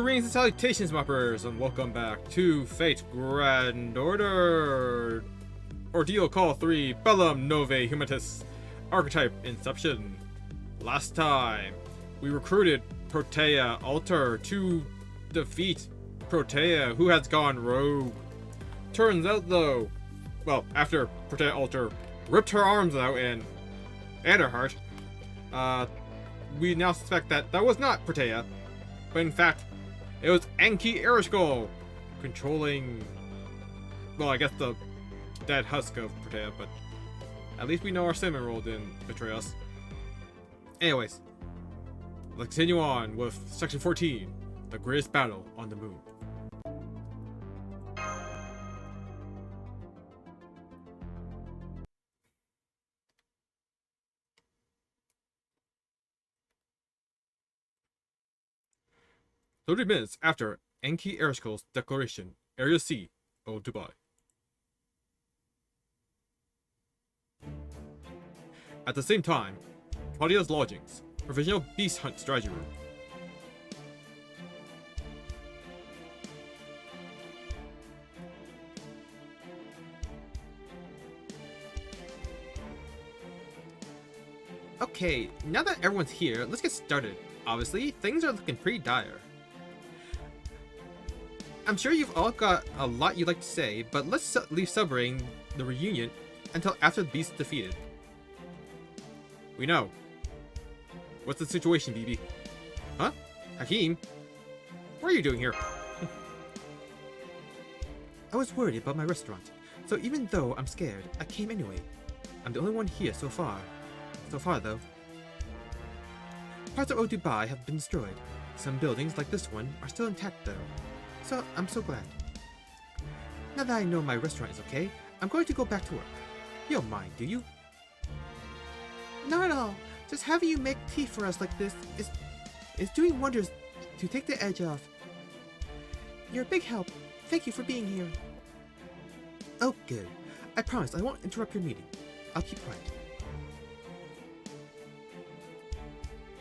Greetings and salutations, moppers, and welcome back to Fate Grand Order! Ordeal Call 3, Bellum Novae Humantis, Archetype Inception. Last time, we recruited Protea Alter to defeat Protea, who has gone rogue. Turns out though, well, after Protea Alter ripped her arms out and her heart, we now suspect that that was not Protea, but in fact, it was Enki Ereshkigal controlling, well, I guess the dead husk of Protea, but at least we know our cinnamon roll didn't betray us. Anyways, let's continue on with Section 14, the greatest battle on the moon. "30 minutes after Enki Ereshkigal's declaration, Area C, O Dubai. At the same time, Claudia's lodgings, provisional beast hunt strategy room. Okay, now that everyone's here, let's get started. Obviously, things are looking pretty dire. I'm sure you've all got a lot you'd like to say, but let's leave celebrating the reunion until after the beast is defeated. We know. What's the situation, BB? Huh? Hakim? What are you doing here? I was worried about my restaurant, so even though I'm scared, I came anyway. I'm the only one here so far. So far, though. Parts of Dubai have been destroyed. Some buildings, like this one, are still intact, though. So, I'm so glad. Now that I know my restaurant is okay, I'm going to go back to work. You don't mind, do you? Not at all. Just having you make tea for us like this is doing wonders to take the edge off. You're a big help. Thank you for being here. Oh, good. I promise I won't interrupt your meeting. I'll keep quiet.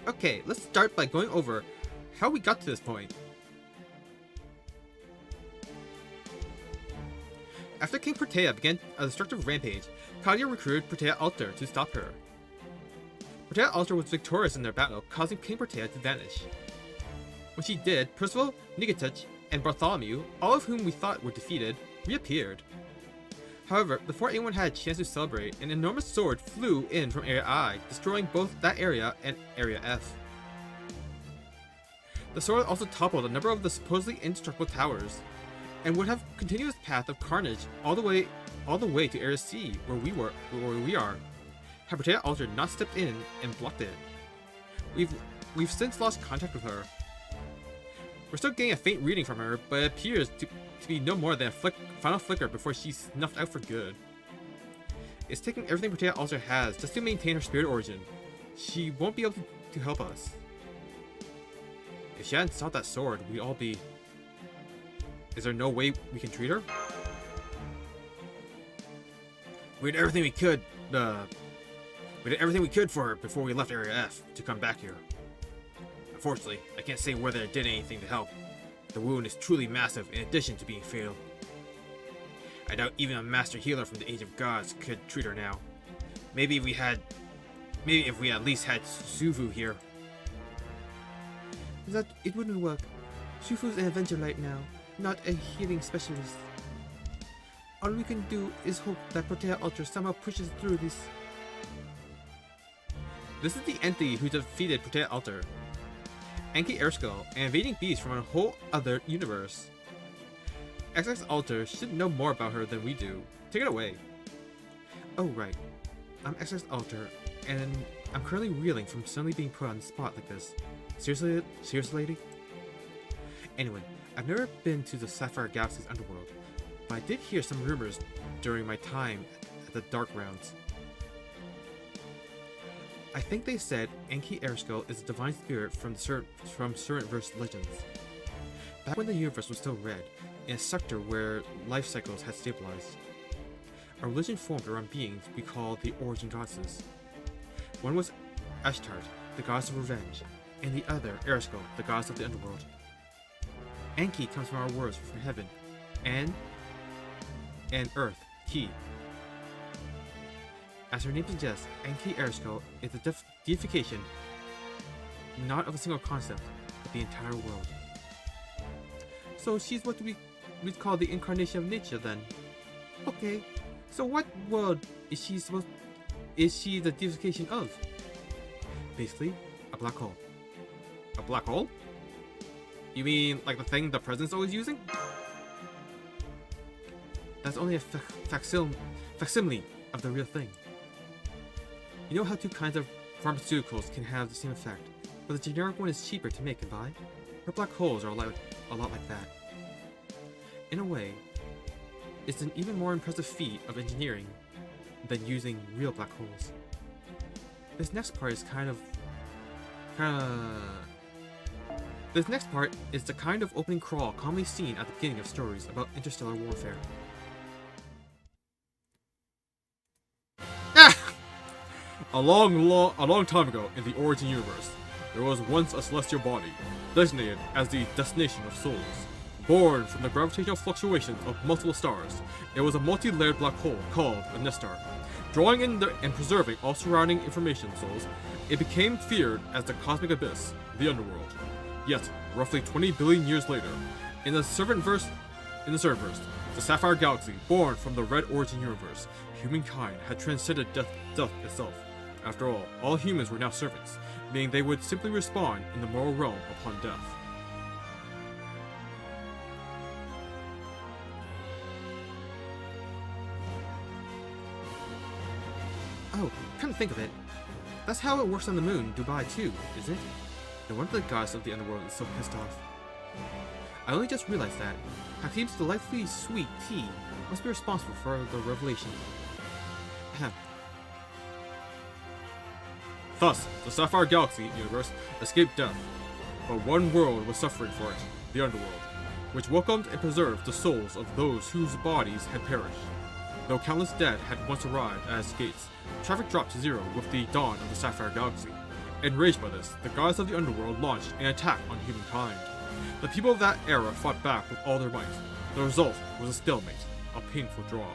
Okay, let's start by going over how we got to this point. After King Protea began a destructive rampage, Claudia recruited Protea Alter to stop her. Protea Alter was victorious in their battle, causing King Protea to vanish. When she did, Percival, Nigatich, and Bartholomew, all of whom we thought were defeated, reappeared. However, before anyone had a chance to celebrate, an enormous sword flew in from Area I, destroying both that area and Area F. The sword also toppled a number of the supposedly indestructible towers, and would have continued its path of carnage all the way to Area C, where we are. Had Protea Alter not stepped in and blocked it. We've since lost contact with her. We're still getting a faint reading from her, but it appears to be no more than a final flicker before she's snuffed out for good. It's taking everything Protea Alter has just to maintain her spirit origin. She won't be able to help us. If she hadn't sought that sword, we'd all be... Is there no way we can treat her? We did everything we could for her before we left Area F to come back here. Unfortunately, I can't say whether it did anything to help. The wound is truly massive in addition to being fatal. I doubt even a master healer from the Age of Gods could treat her now. Maybe if we at least had Suvu here. That it wouldn't work. Shufu's an adventure right now, not a healing specialist. All we can do is hope that Protea Alter somehow pushes through this. This is the entity who defeated Protea Alter. Enki Ereshkigal, an invading beast from a whole other universe. XX Alter should know more about her than we do. Take it away. Oh right, I'm XX Alter, and I'm currently reeling from suddenly being put on the spot like this. Seriously, lady? Anyway, I've never been to the Sapphire Galaxy's underworld, but I did hear some rumors during my time at the Dark Rounds. I think they said Enki Ereshkigal is a divine spirit from certain verse legends. Back when the universe was still red, in a sector where life cycles had stabilized, a religion formed around beings we call the Origin Goddesses. One was Ashtart, the goddess of revenge, and the other, Ereshkigal, the goddess of the underworld. Anki comes from our words from heaven, and earth, Ki. As her name suggests, Anki Erskine is the deification not of a single concept, but the entire world. So she's what we'd call the incarnation of nature then. Okay, so what world is she the deification of? Basically, a black hole. A black hole? You mean like the thing the president's always using? That's only a facsimile of the real thing. You know how two kinds of pharmaceuticals can have the same effect, but the generic one is cheaper to make and buy? Her black holes are a lot like that. In a way, it's an even more impressive feat of engineering than using real black holes. This next part is This next part is the kind of opening crawl commonly seen at the beginning of stories about interstellar warfare. A long time ago in the Origin universe, there was once a celestial body, designated as the destination of souls. Born from the gravitational fluctuations of multiple stars, it was a multi-layered black hole called a nestar. Drawing in and preserving all surrounding information souls, it became feared as the cosmic abyss, the underworld. Yet, roughly 20 billion years later, in the Servantverse, the Sapphire Galaxy, born from the Red Origin universe, humankind had transcended death itself. After all humans were now servants, meaning they would simply respawn in the moral realm upon death. Oh, come to think of it, that's how it works on the moon, Dubai too, isn't it? No wonder the goddess of the underworld is so pissed off. I only just realized that. Hakim's delightfully sweet tea must be responsible for the revelation. Ahem. Thus, the Sapphire Galaxy universe escaped death, but one world was suffering for it, the underworld, which welcomed and preserved the souls of those whose bodies had perished. Though countless dead had once arrived at its gates, traffic dropped to zero with the dawn of the Sapphire Galaxy. Enraged by this, the gods of the underworld launched an attack on humankind. The people of that era fought back with all their might. The result was a stalemate, a painful draw.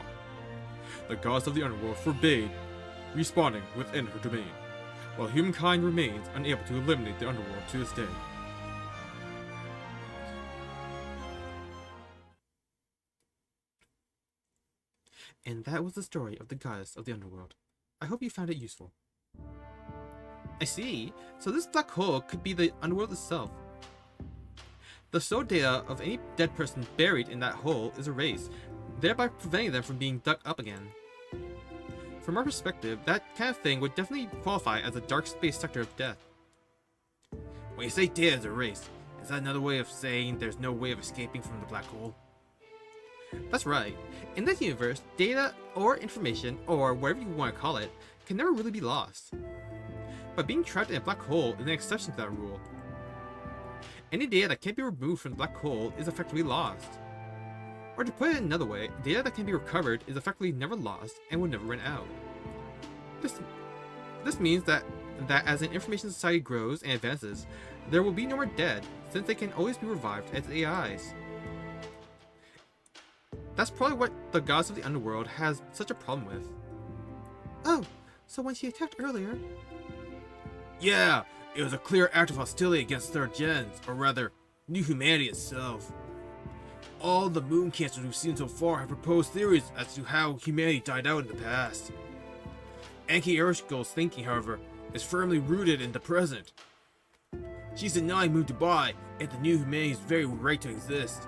The gods of the underworld forbade respawning within her domain, while humankind remains unable to eliminate the underworld to this day. And that was the story of the goddess of the underworld. I hope you found it useful. I see. So this black hole could be the underworld itself. The soul data of any dead person buried in that hole is erased, thereby preventing them from being dug up again. From our perspective, that kind of thing would definitely qualify as a dark space sector of death. When you say data is erased, is that another way of saying there's no way of escaping from the black hole? That's right. In this universe, data or information, or whatever you want to call it, can never really be lost. But being trapped in a black hole is an exception to that rule. Any data that can't be removed from the black hole is effectively lost. Or to put it another way, data that can be recovered is effectively never lost and will never run out. This means that as an information society grows and advances, there will be no more dead, since they can always be revived as AIs. That's probably what the gods of the underworld has such a problem with. Oh, so when she attacked earlier... Yeah, it was a clear act of hostility against third gens, or rather, new humanity itself. All the moon cancers we've seen so far have proposed theories as to how humanity died out in the past. Anki Erskine's thinking, however, is firmly rooted in the present. She's denying Moon Dubai and the new humanity's very right to exist.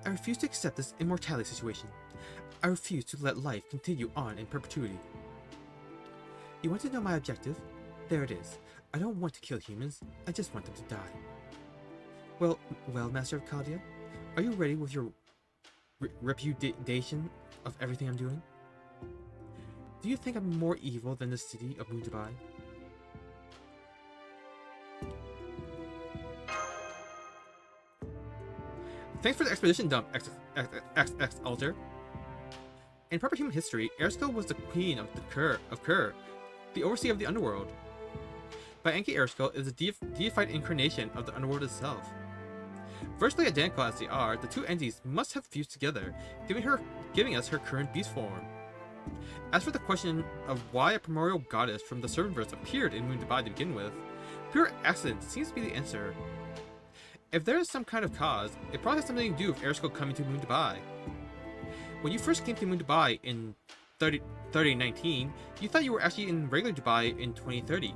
I refuse to accept this immortality situation. I refuse to let life continue on in perpetuity. You want to know my objective? There it is. I don't want to kill humans, I just want them to die. Well, Master of Kaldia, are you ready with your repudiation of everything I'm doing? Do you think I'm more evil than the city of Moon Dubai? Thanks for the expedition dump, X Alter. In proper human history, Erskine was the queen of Kerr, the overseer of the underworld. by Enki Aerskull is a deified incarnation of the underworld itself. Virtually identical as they are, the two entities must have fused together, giving us her current beast form. As for the question of why a primordial goddess from the Servantverse appeared in Moon Dubai to begin with, pure accident seems to be the answer. If there is some kind of cause, it probably has something to do with Aerskull coming to Moon Dubai. When you first came to Moon Dubai in 3019, you thought you were actually in regular Dubai in 2030.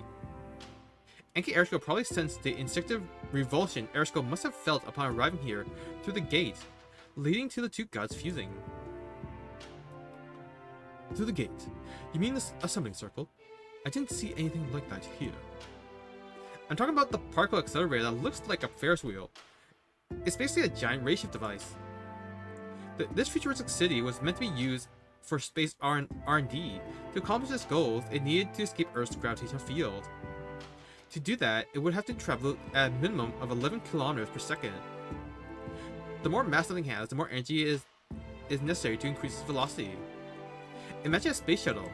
Enki Aerskull probably sensed the instinctive revulsion Aerskull must have felt upon arriving here through the gate, leading to the two gods fusing. Through the gate? You mean a summoning circle? I didn't see anything like that here. I'm talking about the particle accelerator that looks like a Ferris wheel. It's basically a giant ray shift device. This futuristic city was meant to be used for space R&D. To accomplish its goals, it needed to escape Earth's gravitational field. To do that, it would have to travel at a minimum of 11 kilometers per second. The more mass something has, the more energy is necessary to increase its velocity. Imagine a space shuttle.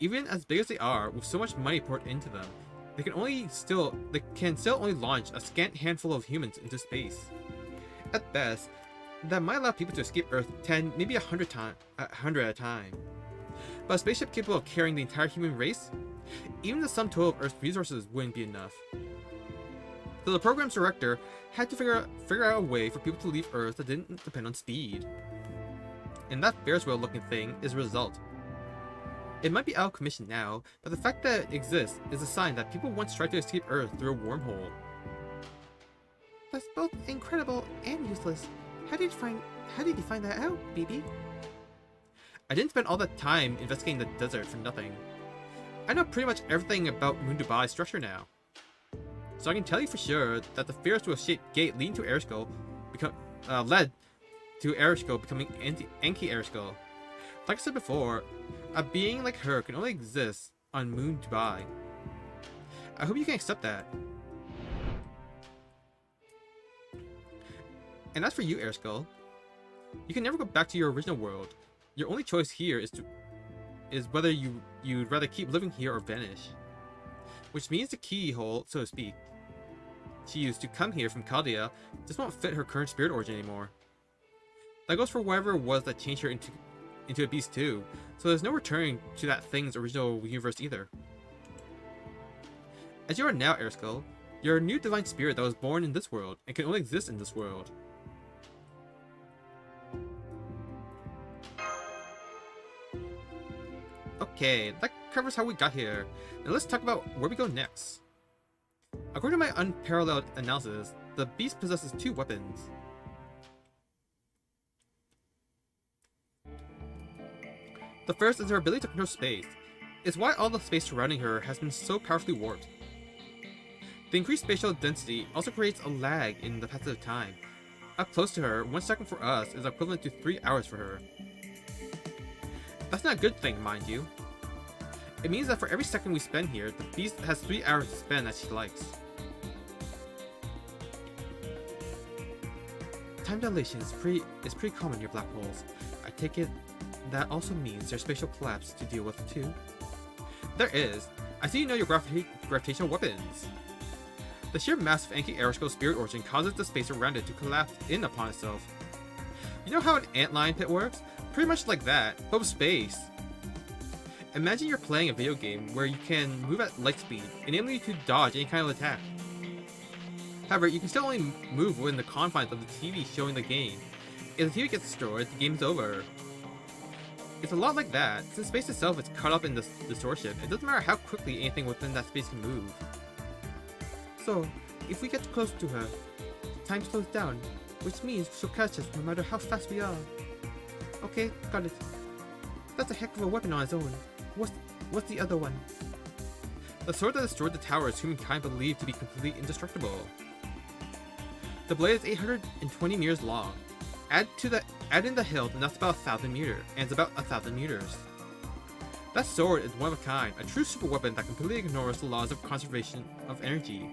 Even as big as they are, with so much money poured into them, they can still only launch a scant handful of humans into space. At best, that might allow people to escape Earth 10, maybe 100 at a time. But a spaceship capable of carrying the entire human race? Even the sum total of Earth's resources wouldn't be enough. So the program's director had to figure out a way for people to leave Earth that didn't depend on speed. And that Ferris wheel looking thing is a result. It might be out of commission now, but the fact that it exists is a sign that people once tried to escape Earth through a wormhole. That's both incredible and useless. How did you find that out, BB? I didn't spend all that time investigating the desert for nothing. I know pretty much everything about Moon Dubai's structure now. So I can tell you for sure that the Ferris wheel-shaped gate leading to Aerskull led to Aerskull becoming Enki Aerskull. Like I said before, a being like her can only exist on Moon Dubai. I hope you can accept that. And as for you, Aerskull, you can never go back to your original world. Your only choice here is whether you'd rather keep living here or vanish. Which means the keyhole, so to speak, she used to come here from Chaldea just won't fit her current spirit origin anymore. That goes for whatever it was that changed her into a beast too, so there's no returning to that thing's original universe either. As you are now, Aerskull, you're a new divine spirit that was born in this world and can only exist in this world. Okay, that covers how we got here. Now let's talk about where we go next. According to my unparalleled analysis, the beast possesses two weapons. The first is her ability to control space. It's why all the space surrounding her has been so powerfully warped. The increased spatial density also creates a lag in the passage of time. Up close to her, 1 second for us is equivalent to 3 hours for her. That's not a good thing, mind you. It means that for every second we spend here, the beast has 3 hours to spend as she likes. Time dilation is pretty common near black holes. I take it that also means there's spatial collapse to deal with too. There is. I see you know your gravitational weapons. The sheer mass of Enki Aerskull's spirit origin causes the space around it to collapse in upon itself. You know how an antlion pit works? Pretty much like that, but with space. Imagine you're playing a video game where you can move at light speed, enabling you to dodge any kind of attack. However, you can still only move within the confines of the TV showing the game. If the TV gets destroyed, the game's over. It's a lot like that. Since space itself is caught up in this distortion, it doesn't matter how quickly anything within that space can move. So, if we get close to her, time slows down, which means she'll catch us no matter how fast we are. Okay, got it. That's a heck of a weapon on its own. What's the other one? The sword that destroyed the towers humankind believed to be completely indestructible. The blade is 820 meters long. Add in the hilt, and that's about 1,000 meters, and it's about 1,000 meters. That sword is one of a kind, a true super weapon that completely ignores the laws of conservation of energy.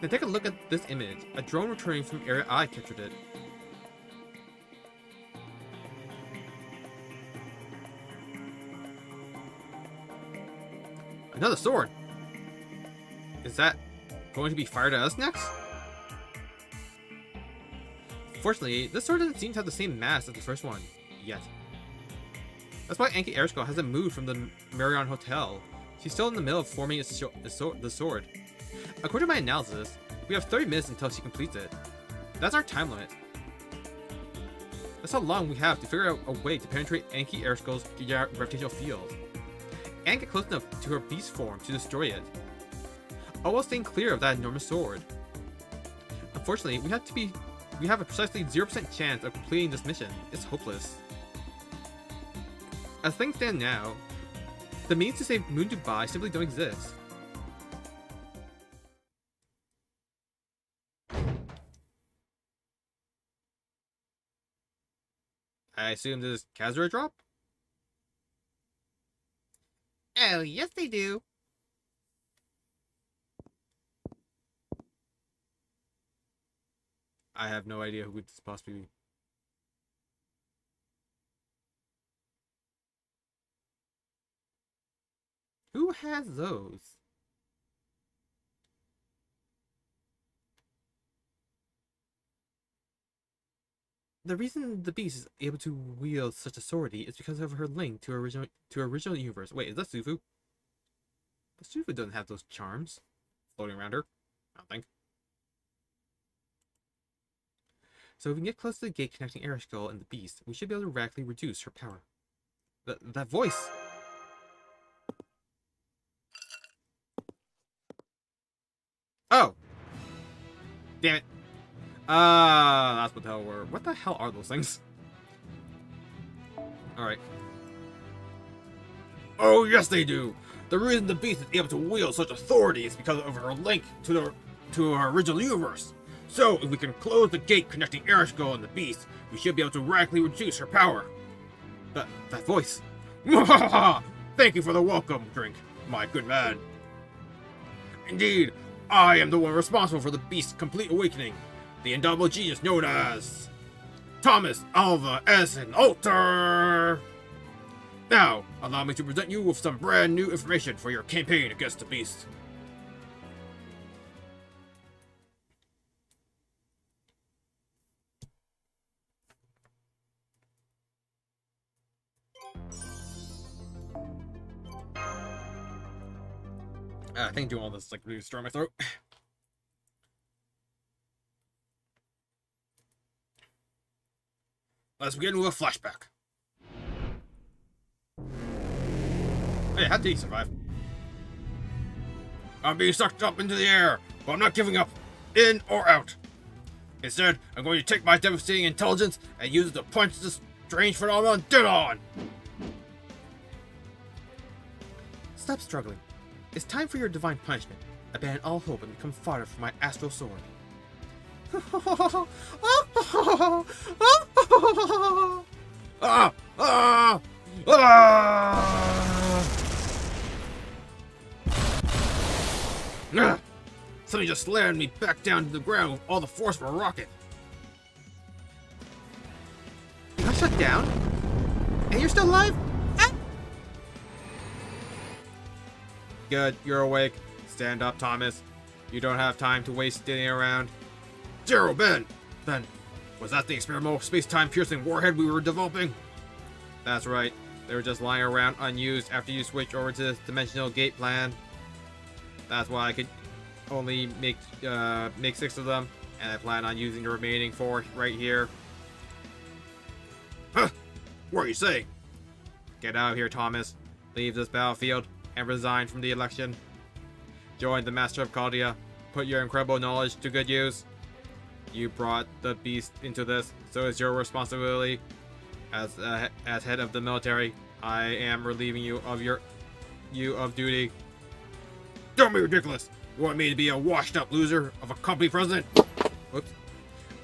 Now take a look at this image. A drone returning from Area I captured it. Another sword! Is that going to be fired at us next? Fortunately, this sword doesn't seem to have the same mass as the first one, yet. That's why Anki Erskine hasn't moved from the Marion Hotel. She's still in the middle of forming the sword. According to my analysis, we have 30 minutes until she completes it. That's our time limit. That's how long we have to figure out a way to penetrate Anki Erskine's gravitational field, and get close enough to her beast form to destroy it, all while staying clear of that enormous sword. Unfortunately, we have a precisely 0% chance of completing this mission. It's hopeless. As things stand now, the means to save Moon Dubai simply don't exist. I assume this is Kazura drop? Oh, yes they do. I have no idea who this possibly be. Who has those? The reason the beast is able to wield such authority is because of her link to original universe. Wait, is that Sufu? But Sufu doesn't have those charms floating around her. I don't think. So if we can get close to the gate connecting Ereshkigal and the beast, we should be able to radically reduce her power. That voice! Oh! Damn it. That's what the hell were. What the hell are those things? Alright. Oh, yes they do! The reason the beast is able to wield such authority is because of her link to her original universe. So, if we can close the gate connecting Ereshkigal and the beast, we should be able to radically reduce her power. That voice. Thank you for the welcome drink, my good man. Indeed, I am the one responsible for the beast's complete awakening. The indomitable genius known as Thomas Alva Edison Alter. Now, allow me to present you with some brand new information for your campaign against the beast. I think doing all this is like really stir my throat. Let's begin with a flashback. Hey, how did he survive? I'm being sucked up into the air, but I'm not giving up, in or out. Instead, I'm going to take my devastating intelligence and use it to punch this strange phenomenon dead on. Stop struggling. It's time for your divine punishment. Abandon all hope and become fodder for my astral sword. Something just slammed me back down to the ground with all the force of a rocket. You got shut down? And you're still alive? Ah! Good, you're awake. Stand up, Thomas. You don't have time to waste standing around. Zero, Ben! Ben, was that the experimental space-time piercing warhead we were developing? That's right. They were just lying around unused after you switched over to this dimensional gate plan. That's why I could only make 6 of them, and I plan on using the remaining 4 right here. Huh? What are you saying? Get out of here, Thomas. Leave this battlefield and resign from the election. Join the Master of Caldia. Put your incredible knowledge to good use. You brought the beast into this, so it's your responsibility. As head of the military, I am relieving you of duty. Don't be ridiculous. You want me to be a washed-up loser of a company president? Whoops.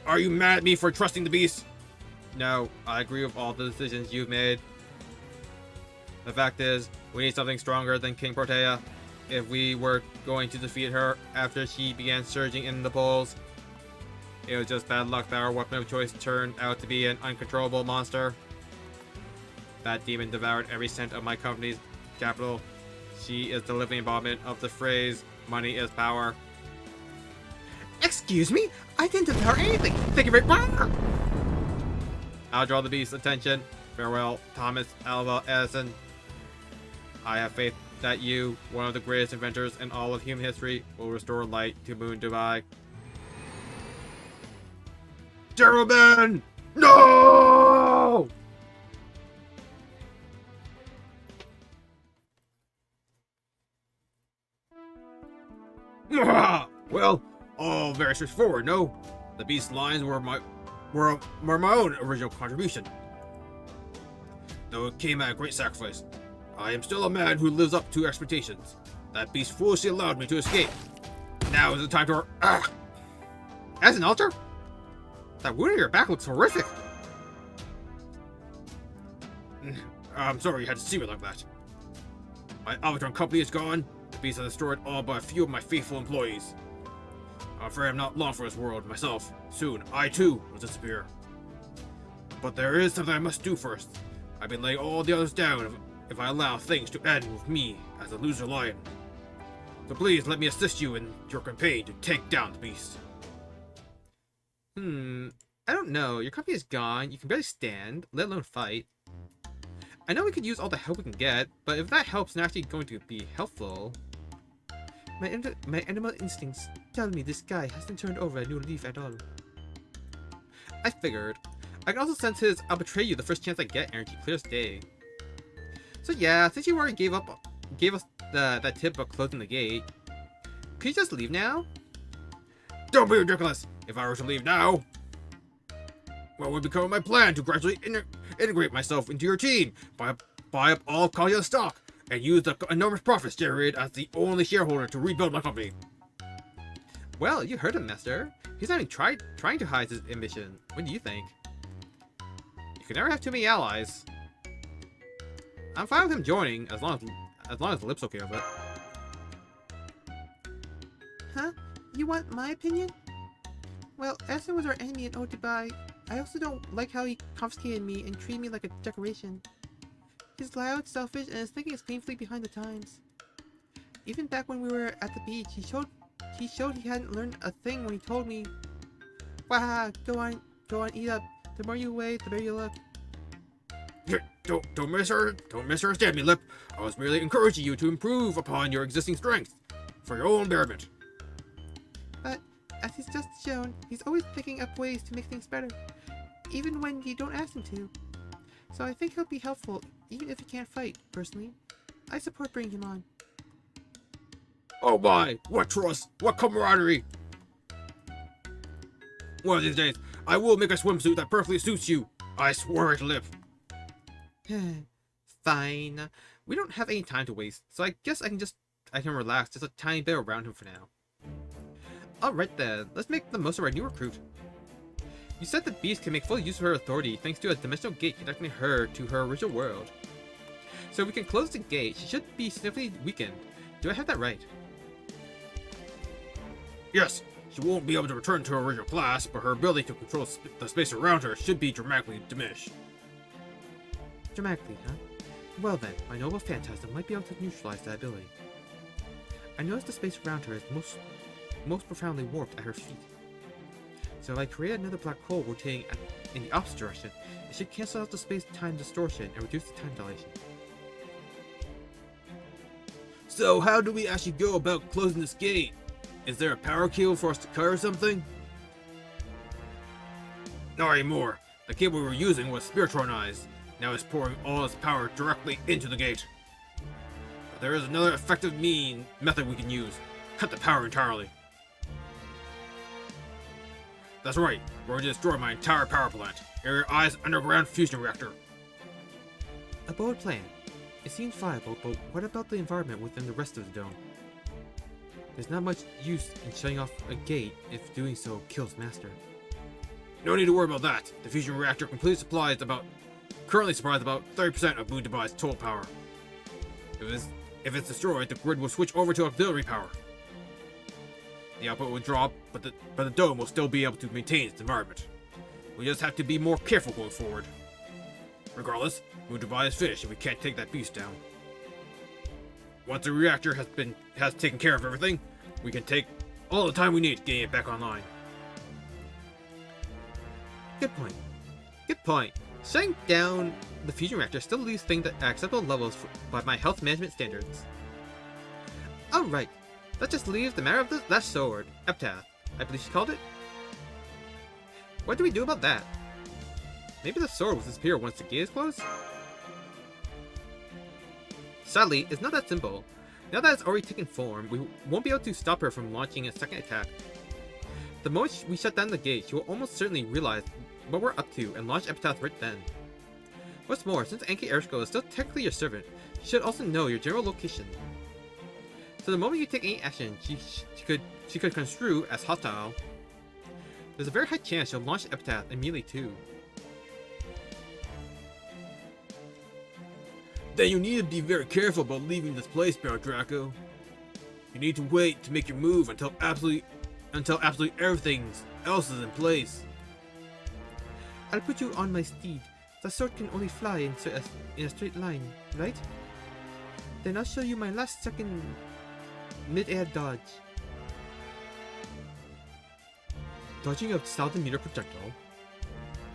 Are you mad at me for trusting the beast? No, I agree with all the decisions you've made. The fact is, we need something stronger than King Protea if we were going to defeat her after she began surging in the polls. It was just bad luck that our weapon of choice turned out to be an uncontrollable monster. That demon devoured every cent of my company's capital. She is the living embodiment of the phrase, Money is power. Excuse me? I didn't devour anything. Thank you very much. I'll draw the beast's attention. Farewell, Thomas Alva Edison. I have faith that you, one of the greatest inventors in all of human history, will restore light to Moon Dubai. Gentlemen! No! Well, all very straightforward, no? The beast's lines were my own original contribution. Though it came at a great sacrifice. I am still a man who lives up to expectations. That beast foolishly allowed me to escape. Now is the time to... As an altar? That wound in your back looks horrific. I'm sorry you had to see me like that. My Avatar company is gone. The beast has destroyed all but a few of my faithful employees. I'm afraid I'm not long for this world myself. Soon, I too will disappear. But there is something I must do first. I've been laying all the others down if I allow things to end with me as a loser lion. So please let me assist you in your campaign to take down the beast. I don't know. Your company is gone. You can barely stand, let alone fight. I know we could use all the help we can get, but if that help's not actually going to be helpful... My animal instincts tell me this guy hasn't turned over a new leaf at all. I figured. I can also sense his "I'll betray you the first chance I get" energy clear as day. So yeah, since you already gave us that tip about closing the gate, could you just leave now? Don't be ridiculous! If I were to leave now, what would become my plan to gradually integrate myself into your team, buy up all Kalia stock, and use the enormous profits generated as the only shareholder to rebuild my company? Well, you heard him, Master. He's not even trying to hide his ambition. What do you think? You can never have too many allies. I'm fine with him joining, as long as the lip's okay with it. Huh? You want my opinion? Well, Edison was our enemy in Ode to Buy. I also don't like how he confiscated me and treated me like a decoration. He's loud, selfish, and his thinking is painfully behind the times. Even back when we were at the beach, he showed he hadn't learned a thing when he told me, "Wah, go on, eat up. The more you weigh, the better you look." Don't misunderstand me, Lip. I was merely encouraging you to improve upon your existing strengths for your own betterment. But as he's just shown, he's always picking up ways to make things better, even when you don't ask him to. So I think he'll be helpful, even if he can't fight, personally. I support bringing him on. Oh my, what trust, what camaraderie! One of these days, I will make a swimsuit that perfectly suits you. I swear it, Lip. Fine. We don't have any time to waste, so I guess I can relax just a tiny bit around him for now. Alright then, let's make the most of our new recruit. You said the beast can make full use of her authority thanks to a dimensional gate connecting her to her original world. So if we can close the gate, she should be significantly weakened. Do I have that right? Yes, she won't be able to return to her original class, but her ability to control the space around her should be dramatically diminished. Dramatically, huh? Well then, my noble phantasm might be able to neutralize that ability. I noticed the space around her is most profoundly warped at her feet. So if I create another black hole rotating in the opposite direction, it should cancel out the space-time distortion and reduce the time dilation. So how do we actually go about closing this gate? Is there a power cable for us to cut or something? Not anymore. The cable we were using was spiritualized. Now it's pouring all its power directly into the gate. But there is another effective method we can use. Cut the power entirely. That's right, we're going to destroy my entire power plant. Area I's underground fusion reactor. A bold plan. It seems viable, but what about the environment within the rest of the dome? There's not much use in shutting off a gate if doing so kills Master. No need to worry about that. The fusion reactor currently supplies about 30% of Moon Dubai's total power. If it's destroyed, the grid will switch over to auxiliary power. The output will drop, but the dome will still be able to maintain its environment. We just have to be more careful going forward. Regardless, Moon Dubai is finished and we can't take that beast down. Once the reactor has taken care of everything, We can take all the time we need getting it back online. Good point. Good point. Shutting down the fusion reactor still leaves things at acceptable levels by my health management standards. Alright, that just leaves the matter of that sword, Epitaph, I believe she called it. What do we do about that? Maybe the sword will disappear once the gate is closed? Sadly, it's not that simple. Now that it's already taken form, we won't be able to stop her from launching a second attack. The moment we shut down the gate, she will almost certainly realize what we're up to and launch Epitaph right then. What's more, since Anki Ershko is still technically your servant, she should also know your general location. So the moment you take any action, she could construe as hostile. There's a very high chance she'll launch Epitaph immediately too. Then you need to be very careful about leaving this place, Baron Draco. You need to wait to make your move until absolutely everything else is in place. I'll put you on my steed. The sword can only fly in a straight line, right? Then I'll show you my last second mid-air dodge. Dodging a 1,000-meter projectile?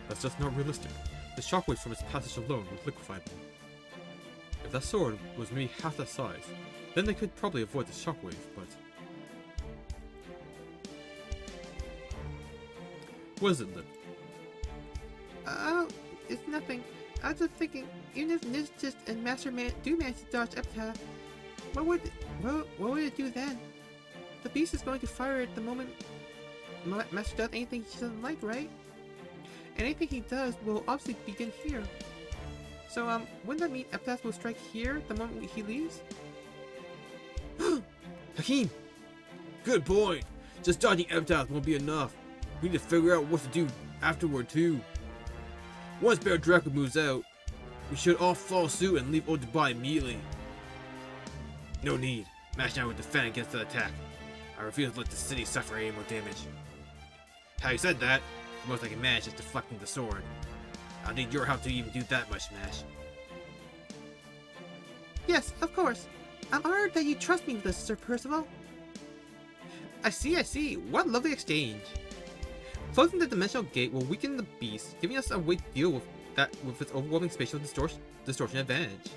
That's just not realistic. The shockwave from its passage alone would liquefy them. If that sword was maybe half that size, then they could probably avoid the shockwave, but... What is it, Lip? It's nothing. I was just thinking, even if Nizchist and Master Man do manage to dodge Epitaph, what would it do then? The beast is going to fire at the moment Master does anything he doesn't like, right? And anything he does will obviously begin here. So, wouldn't that mean Epitaph will strike here the moment he leaves? Hakim! Good point! Just dodging Epitaph won't be enough. We need to figure out what to do afterward too. Once Baron Draco moves out, we should all follow suit and leave Ode Dubai immediately. No need. Mash and I will defend against the attack. I refuse to let the city suffer any more damage. Having said that, the most I can manage is deflecting the sword. I'll need your help to even do that much, Mash. Yes, of course. I'm honored that you trust me with this, Sir Percival. I see. What a lovely exchange. Closing the dimensional gate will weaken the beast, giving us a way to deal with its overwhelming spatial distortion advantage.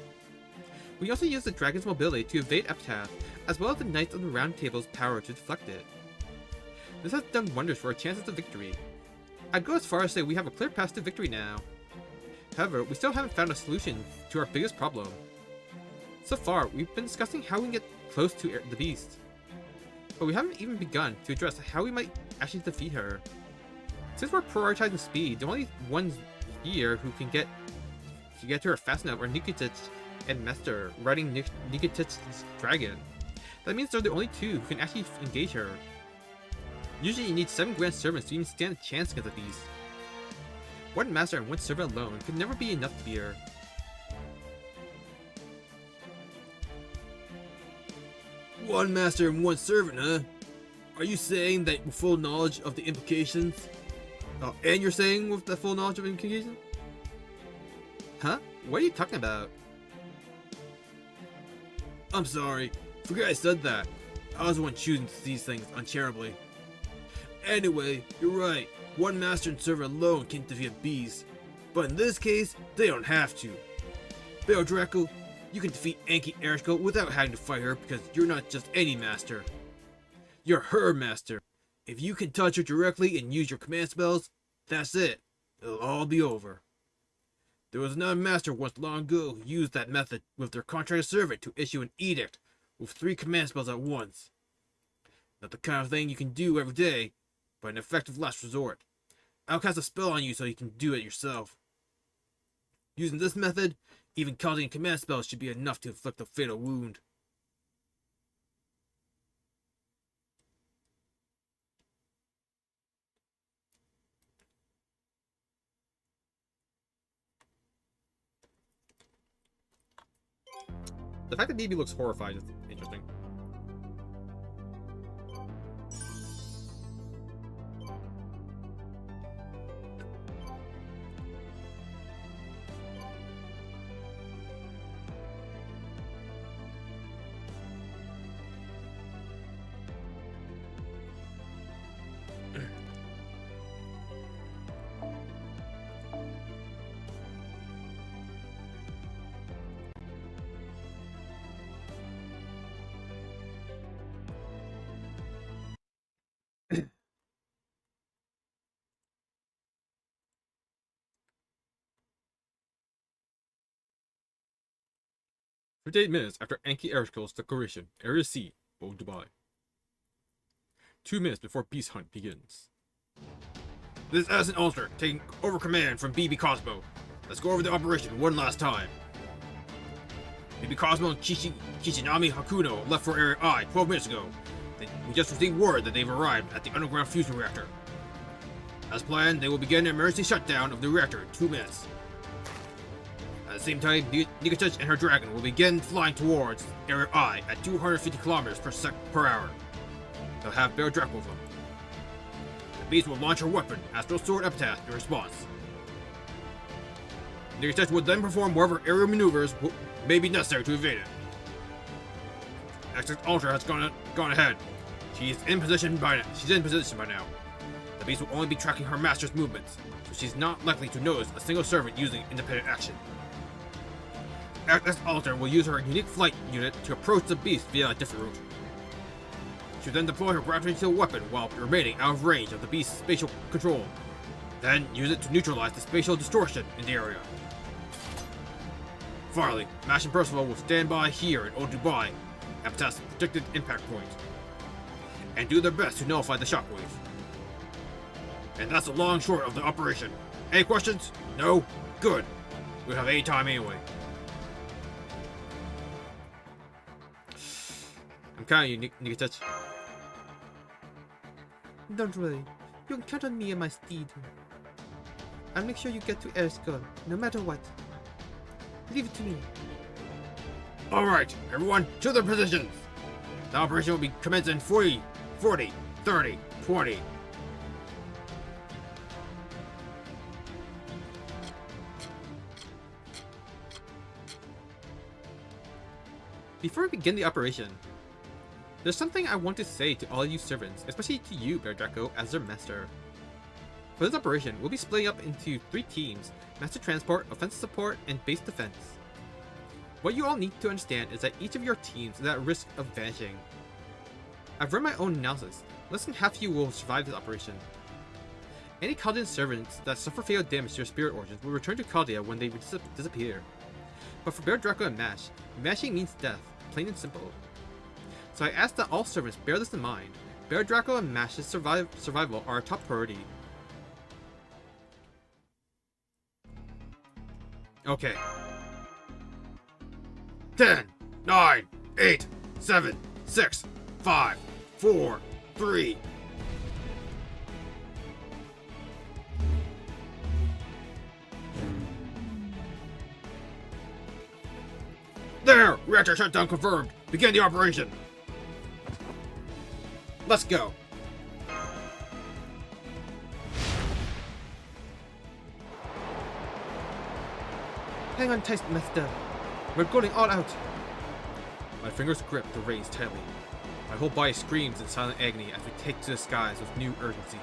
We also use the dragon's mobility to evade Epitaph, as well as the Knights of the Round Table's power to deflect it. This has done wonders for our chances of victory. I'd go as far as to say we have a clear path to victory now. However, we still haven't found a solution to our biggest problem. So far, we've been discussing how we can get close to the beast, but we haven't even begun to address how we might actually defeat her. Since we're prioritizing speed, the only ones here who can get to her fast enough are Nikitich and Mester, riding Nikitich's dragon. That means they're the only two who can actually engage her. Usually you need 7 grand servants to even stand a chance against the beast. One master and one servant alone could never be enough to beat her. One master and one servant, huh? Are you saying that with full knowledge of the implications? Oh, and you're saying with the full knowledge of implications? Huh? What are you talking about? I'm sorry. Forget I said that. I was the one choosing to see these things uncharitably. Anyway, you're right. One master and servant alone can defeat a beast. But in this case, they don't have to. Baron Draco, you can defeat Anki Ershko without having to fight her because you're not just any master. You're her master. If you can touch her directly and use your command spells, that's it. It'll all be over. There was another master once long ago who used that method with their contracted servant to issue an edict with 3 command spells at once. Not the kind of thing you can do every day, but an effective last resort. I'll cast a spell on you so you can do it yourself. Using this method, even causing a command spell should be enough to inflict a fatal wound. The fact that DB looks horrified is interesting. 58 minutes after Anki Eric's declaration, Area C, Old Dubai. 2 minutes before Beast Hunt begins. This is Addison Ulster, taking over command from BB Cosmo. Let's go over the operation one last time. BB Cosmo and Kishinami Hakuno left for Area I 12 minutes ago. We just received word that they've arrived at the underground fusion reactor. As planned, they will begin an emergency shutdown of the reactor in 2 minutes. At the same time, Nikitich and her dragon will begin flying towards Area I at 250 kilometers per hour. They'll have Bear Draco with them. The beast will launch her weapon, Astral Sword Epitaph, in response. Nikitich will then perform whatever aerial maneuvers may be necessary to evade it. Exit Ultra has gone ahead. She's in position by now. The beast will only be tracking her master's movements, so she's not likely to notice a single servant using independent action. Exit Ultra will use her unique flight unit to approach the beast via a different route. She will then deploy her gravitational weapon while remaining out of range of the beast's spatial control, then use it to neutralize the spatial distortion in the area. Finally, Mash and Percival will stand by here in Old Dubai at Epitaph's predicted impact point, and do their best to nullify the shockwave. And that's the long and short of the operation. Any questions? No? Good. We have any time anyway. I'm counting you, Nikitich. Don't worry. You can count on me and my steed. I'll make sure you get to Erskine, no matter what. Leave it to me. Alright, everyone, to their positions! The operation will be commenced in 40, 30, 20. Before we begin the operation, there's something I want to say to all you servants, especially to you, Bear Draco, as their master. For this operation, we'll be splitting up into 3 teams: Master Transport, Offensive Support, and Base Defense. What you all need to understand is that each of your teams is at risk of vanishing. I've run my own analysis. Less than half of you will survive this operation. Any Chaldean servants that suffer fatal damage to their spirit origins will return to Chaldea when they disappear. But for Bear Draco and Mash, vanishing means death, plain and simple. So I ask that all servants bear this in mind. Bear Draco and Mash's survival are a top priority. Okay. 10, 9, 8, 7, 6, 5, 4, 3. There! Reactor shutdown confirmed! Begin the operation! Let's go! Hang on tight, Master. We're going all out. My fingers grip the reins tightly. My whole body screams in silent agony as we take to the skies with new urgency.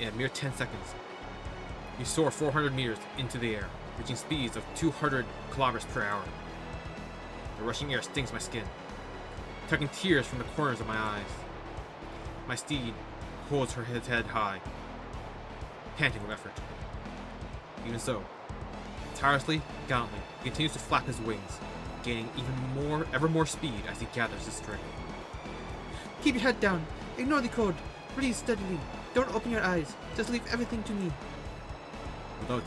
In a mere 10 seconds, we soar 400 meters into the air, reaching speeds of 200 kilometers per hour. The rushing air stings my skin, tugging tears from the corners of my eyes. My steed holds her head high, panting with effort. Even so, tirelessly, gallantly, he continues to flap his wings, gaining ever more speed as he gathers his strength. Keep your head down. Ignore the code. Breathe steadily. Don't open your eyes. Just leave everything to me. Without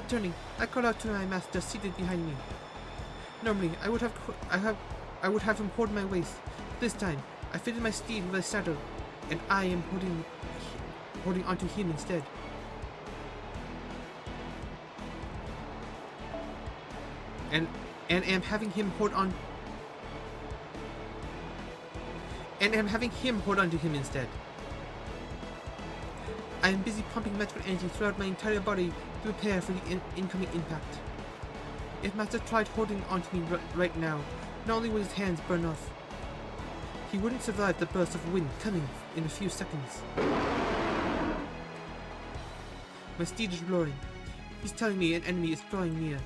turning, I call out to my master seated behind me. Normally, I would have him hold my waist. This time, I fitted my steed with a saddle, and I am holding onto him instead. And am having him hold on to him instead. I am busy pumping magical energy throughout my entire body to prepare for the incoming impact. If Master tried holding onto me right now, not only would his hands burn off, he wouldn't survive the burst of wind coming in a few seconds. My steed is roaring. He's telling me an enemy is drawing near.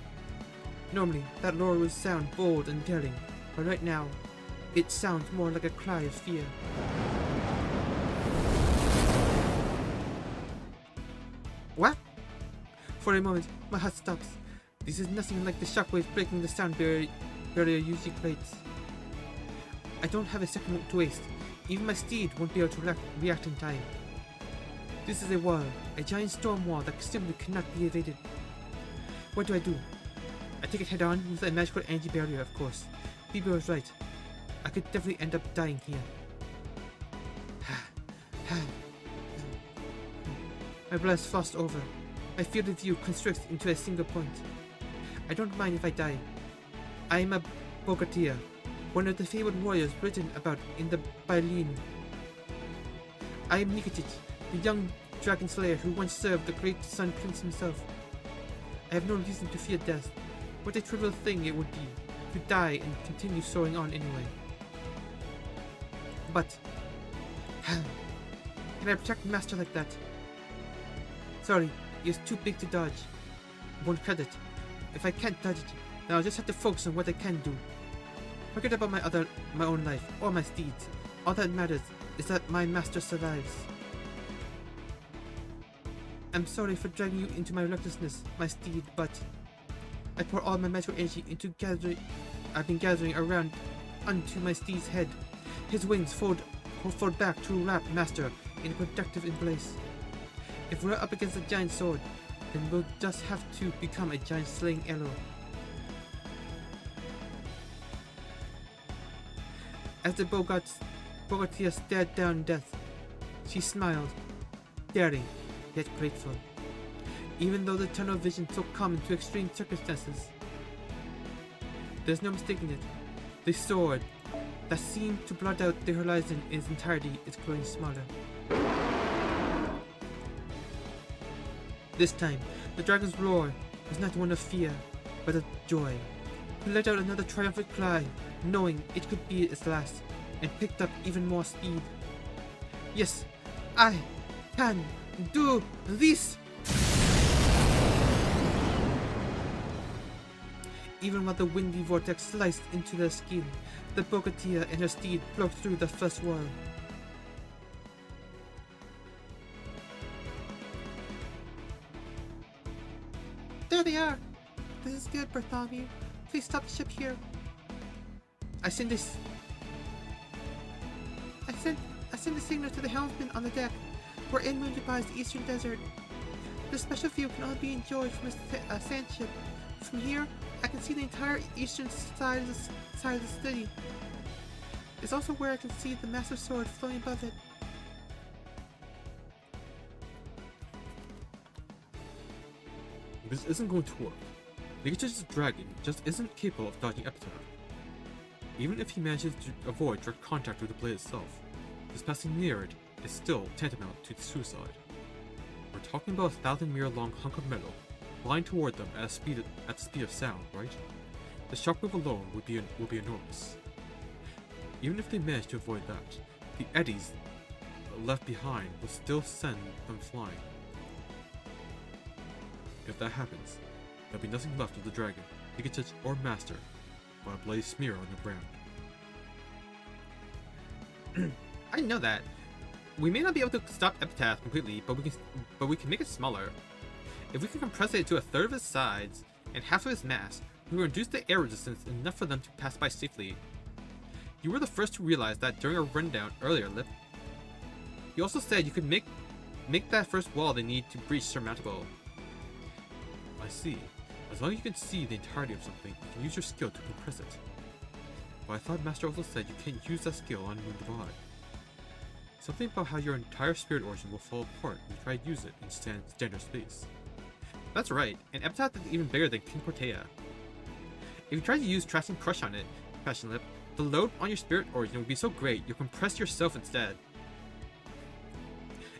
Normally, that roar would sound bold and daring, but right now, it sounds more like a cry of fear. What? For a moment, my heart stops. This is nothing like the shockwaves breaking the sound barrier usually creates. I don't have a second to waste. Even my steed won't be able to react in time. This is a wall, a giant storm wall that simply cannot be evaded. What do? I take it head on with a magical energy barrier, of course. Phoebe was right. I could definitely end up dying here. My blood is frost over. My field of view constricts into a single point. I don't mind if I die. I am a Bogatia, one of the fabled warriors written about in the Bailin. I am Nikitich, the young dragon slayer who once served the great Sun Prince himself. I have no reason to fear death. What a trivial thing it would be to die and continue soaring on anyway. But can I protect Master like that? Sorry, he is too big to dodge. Won't cut it. If I can't dodge it, then I'll just have to focus on what I can do. Forget about my own life, or my steeds. All that matters is that my master survives. I'm sorry for dragging you into my recklessness, my steed, but I pour all my magical energy into I've been gathering around onto my steed's head. His wings fold back to wrap Master in a protective embrace. If we're up against a giant sword, then we'll just have to become a giant slaying arrow. As the Bogatia stared down death, she smiled, daring yet grateful, even though the tunnel vision so common to extreme circumstances. There's no mistaking it. The sword that seemed to blot out the horizon in its entirety is growing smaller. This time, the dragon's roar was not one of fear, but of joy. He let out another triumphant cry, knowing it could be its last, and picked up even more speed. Yes, I can do this! Even while the windy vortex sliced into their skin, the Bogatia and her steed broke through the first wall. There they are! This is good, Bartholomew. Please stop the ship here. I send a signal to the helmsman on the deck. We're en route to the eastern desert. This special view can only be enjoyed from a sand ship. From here, I can see the entire eastern side of the city. It's also where I can see the massive sword floating above it. This isn't going to work. Nikitich's dragon just isn't capable of dodging Epitaph. Even if he manages to avoid direct contact with the blade itself, just passing near it is still tantamount to suicide. We're talking about a 1,000-meter-long hunk of metal flying toward them at the speed of sound, right? The shockwave alone would be enormous. Even if they manage to avoid that, the eddies left behind will still send them flying. If that happens, there'll be nothing left of the dragon, Nikitich, or Master, but a bloody smear on the ground. I know that. We may not be able to stop Epitaph completely, but we can make it smaller. If we can compress it to a third of its size and half of its mass, we will reduce the air resistance enough for them to pass by safely. You were the first to realize that during our rundown earlier, Lip. You also said you could make that first wall they need to breach surmountable. I see. As long as you can see the entirety of something, you can use your skill to compress it. But I thought Master also said you can't use that skill on Moon Divide. Something about how your entire spirit origin will fall apart when you try to use it in standard space. That's right, and Epitaph is even bigger than King Portea. If you try to use Trash and Crush on it, Passion Lip, the load on your spirit origin will be so great you'll compress yourself instead.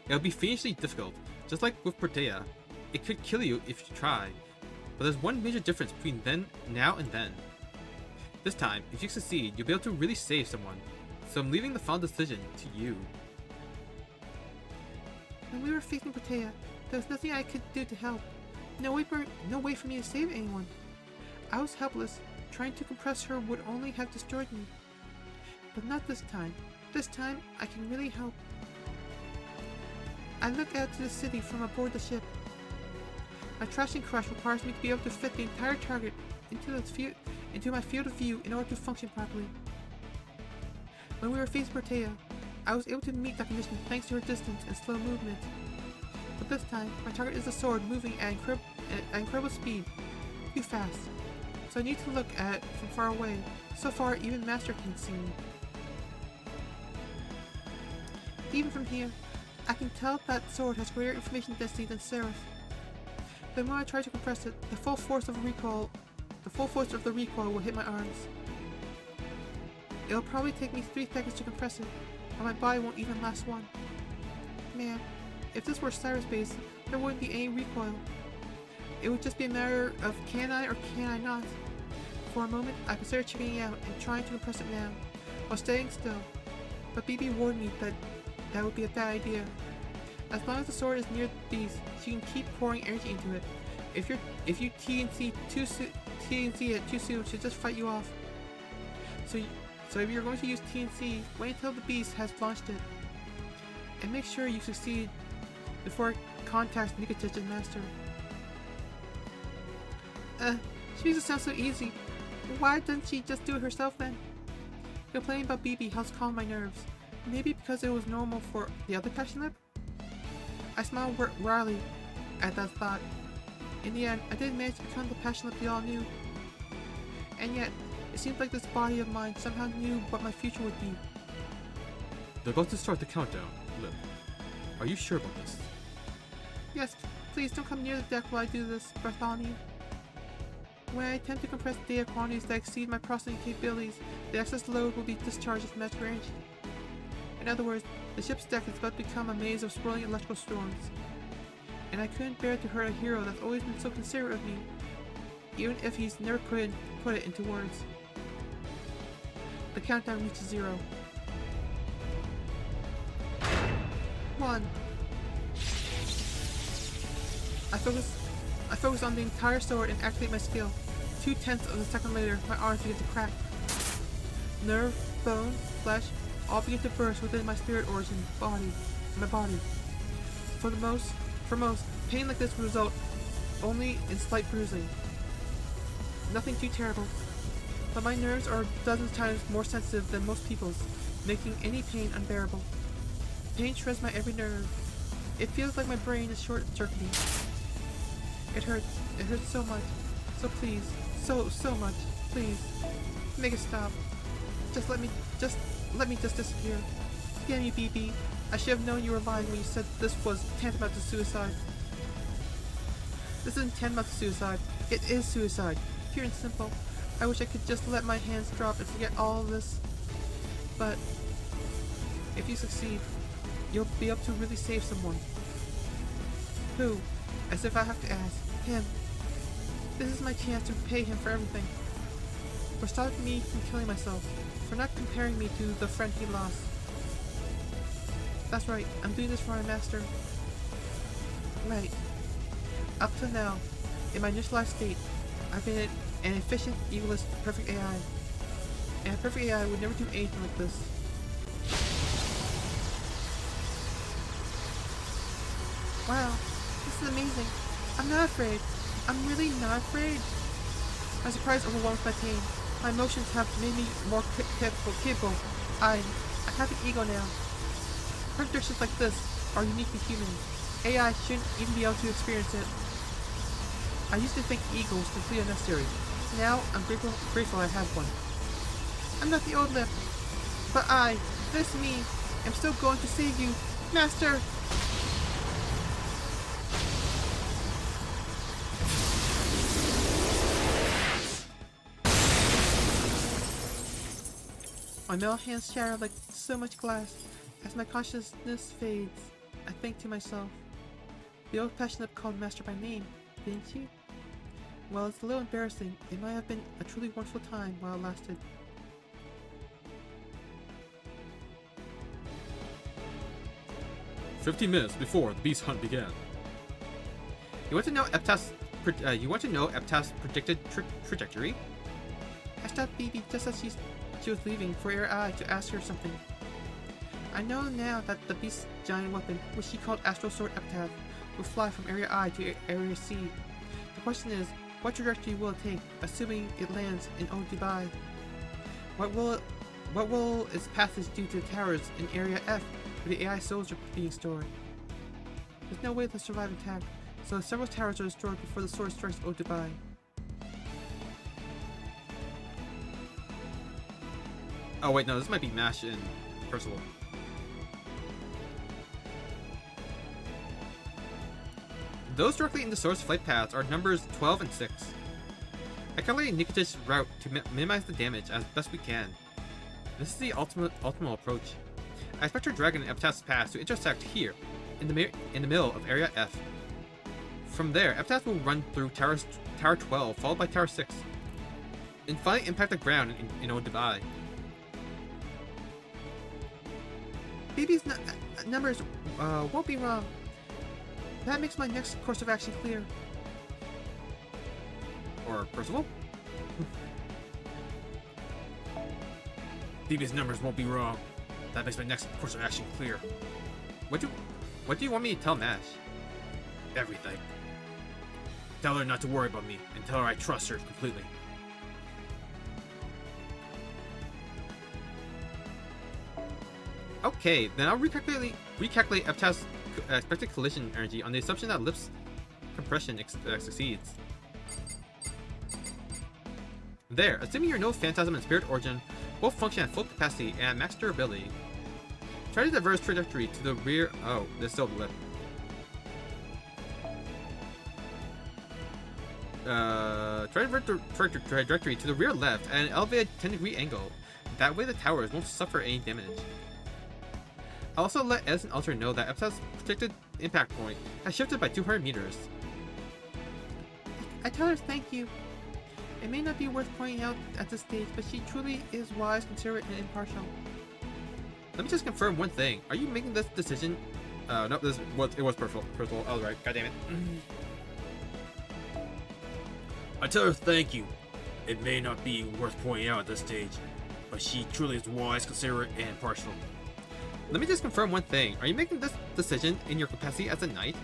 It'll be fiendishly difficult, just like with Portea. It could kill you if you try, but there's one major difference between now and then. This time, if you succeed, you'll be able to really save someone, so I'm leaving the final decision to you. When we were facing Portea, there was nothing I could do to help. No way for me to save anyone. I was helpless. Trying to compress her would only have destroyed me. But not this time. This time, I can really help. I look out to the city from aboard the ship. My thrashing crush requires me to be able to fit the entire target into my field of view in order to function properly. When we were facing Protea, I was able to meet that condition thanks to her distance and slow movement. But this time, my target is a sword moving at incredible speed, too fast. So I need to look at it from far away, so far even Master can see me. Even from here, I can tell that sword has greater information density than Seraph. Then when I try to compress it, the full force of the recoil will hit my arms. It'll probably take me 3 seconds to compress it, and my body won't even last one. Man, if this were cyberspace, there wouldn't be any recoil. It would just be a matter of can I or can I not. For a moment, I considered checking out and trying to compress it now, while staying still, but BB warned me that would be a bad idea. As long as the sword is near the beast, she can keep pouring energy into it. If you TNC it too soon, she'll just fight you off. So if you're going to use TNC, wait until the beast has launched it. And make sure you succeed before it contacts Nikitich and Master. She makes it sound so easy. Why doesn't she just do it herself then? Complaining about BB helps calm my nerves. Maybe because it was normal for the other passion lip? I smiled wryly at that thought. In the end, I did manage to become the passion lip we all knew. And yet, it seems like this body of mine somehow knew what my future would be. They're about to start the countdown, Lip. Are you sure about this? Yes, please don't come near the deck while I do this, Bartholomew. When I attempt to compress data quantities that exceed my processing capabilities, the excess load will be discharged as magic range. In other words, the ship's deck is about to become a maze of swirling electrical storms. And I couldn't bear to hurt a hero that's always been so considerate of me, even if he's never put it into words. The countdown reaches 0. 1. I focus on the entire sword and activate my skill. 0.2 of a second later, my arms begin to crack. Nerve, bone, flesh, all begin to burst within my spirit origin my body. For most, pain like this will result only in slight bruising. Nothing too terrible, but my nerves are dozens times more sensitive than most people's, making any pain unbearable. Pain shreds my every nerve. It feels like my brain is short-circuiting. It hurts so much. So please, so much, please, make it stop. Just let me disappear. Damn you, BB. I should have known you were lying when you said this was tantamount to suicide. This isn't tantamount to suicide. It is suicide. Pure and simple. I wish I could just let my hands drop and forget all of this. But if you succeed, you'll be able to really save someone. Who? As if I have to ask. Him. This is my chance to repay him for everything. For stopping me from killing myself. For not comparing me to the friend he lost. That's right, I'm doing this for my master. Right. Up to now, in my initialized state, I've been an efficient, egoless, perfect AI. And a perfect AI would never do anything like this. Wow, this is amazing. I'm not afraid. I'm really not afraid. My surprise overwhelms my pain. My emotions have made me more capable. I have an ego now. Characteristics like this are unique to humans. AI shouldn't even be able to experience it. I used to think ego was completely unnecessary. Now, I'm grateful I have one. I'm not the old Lip, but this me, am still going to save you, Master! My metal hands shatter like so much glass. As my consciousness fades, I think to myself, the old passionate called Master by name, didn't you? Well, it's a little embarrassing. It might have been a truly wonderful time while it lasted. "15 minutes before the beast hunt began." You want to know Eptaph's predicted trajectory? I stopped BB just as she was leaving for Area I to ask her something. I know now that the beast's giant weapon, which she called Astral Sword Eptaph, would fly from Area I to Area C The question is, what trajectory will it take, assuming it lands in Old Dubai? What will its passage do to the towers in Area F where the AI souls are being stored? There's no way to survive attack, so several towers are destroyed before the sword strikes Old Dubai. Oh wait, no, this might be Mash and Percival. Those directly into Sword's flight paths are numbers 12 and 6. I calculated Nikita's route to minimize the damage as best we can. This is the optimal approach. I expect our dragon and Epitaph's paths to intersect here, in the middle of Area F. From there, Epitaph will run through Tower 12, followed by Tower 6, and finally impact the ground in Old Dubai. BB's numbers won't be wrong. That makes my next course of action clear. Or Percival? BB's numbers won't be wrong. That makes my next course of action clear. What do you want me to tell Mash? Everything. Tell her not to worry about me, and tell her I trust her completely. Okay, then I'll recalculate Epitaph's expected collision energy on the assumption that Lift's compression succeeds. There, assuming your Node Phantasm and Spirit Origin both function at full capacity and at max durability, try to diverse trajectory to the rear. Oh, there's still the lip. Try to divert the trajectory to the rear left at an elevated 10-degree angle. That way the towers won't suffer any damage. I'll also let Edison Alter know that Epitaph's predicted impact point has shifted by 200 meters. I tell her thank you. It may not be worth pointing out at this stage, but she truly is wise, considerate, and impartial. Let me just confirm one thing. Are you making this decision? No, it was Percival. I was right. God damn it. I tell her thank you. It may not be worth pointing out at this stage, but she truly is wise, considerate, and impartial. Let me just confirm one thing. Are you making this decision in your capacity as a knight?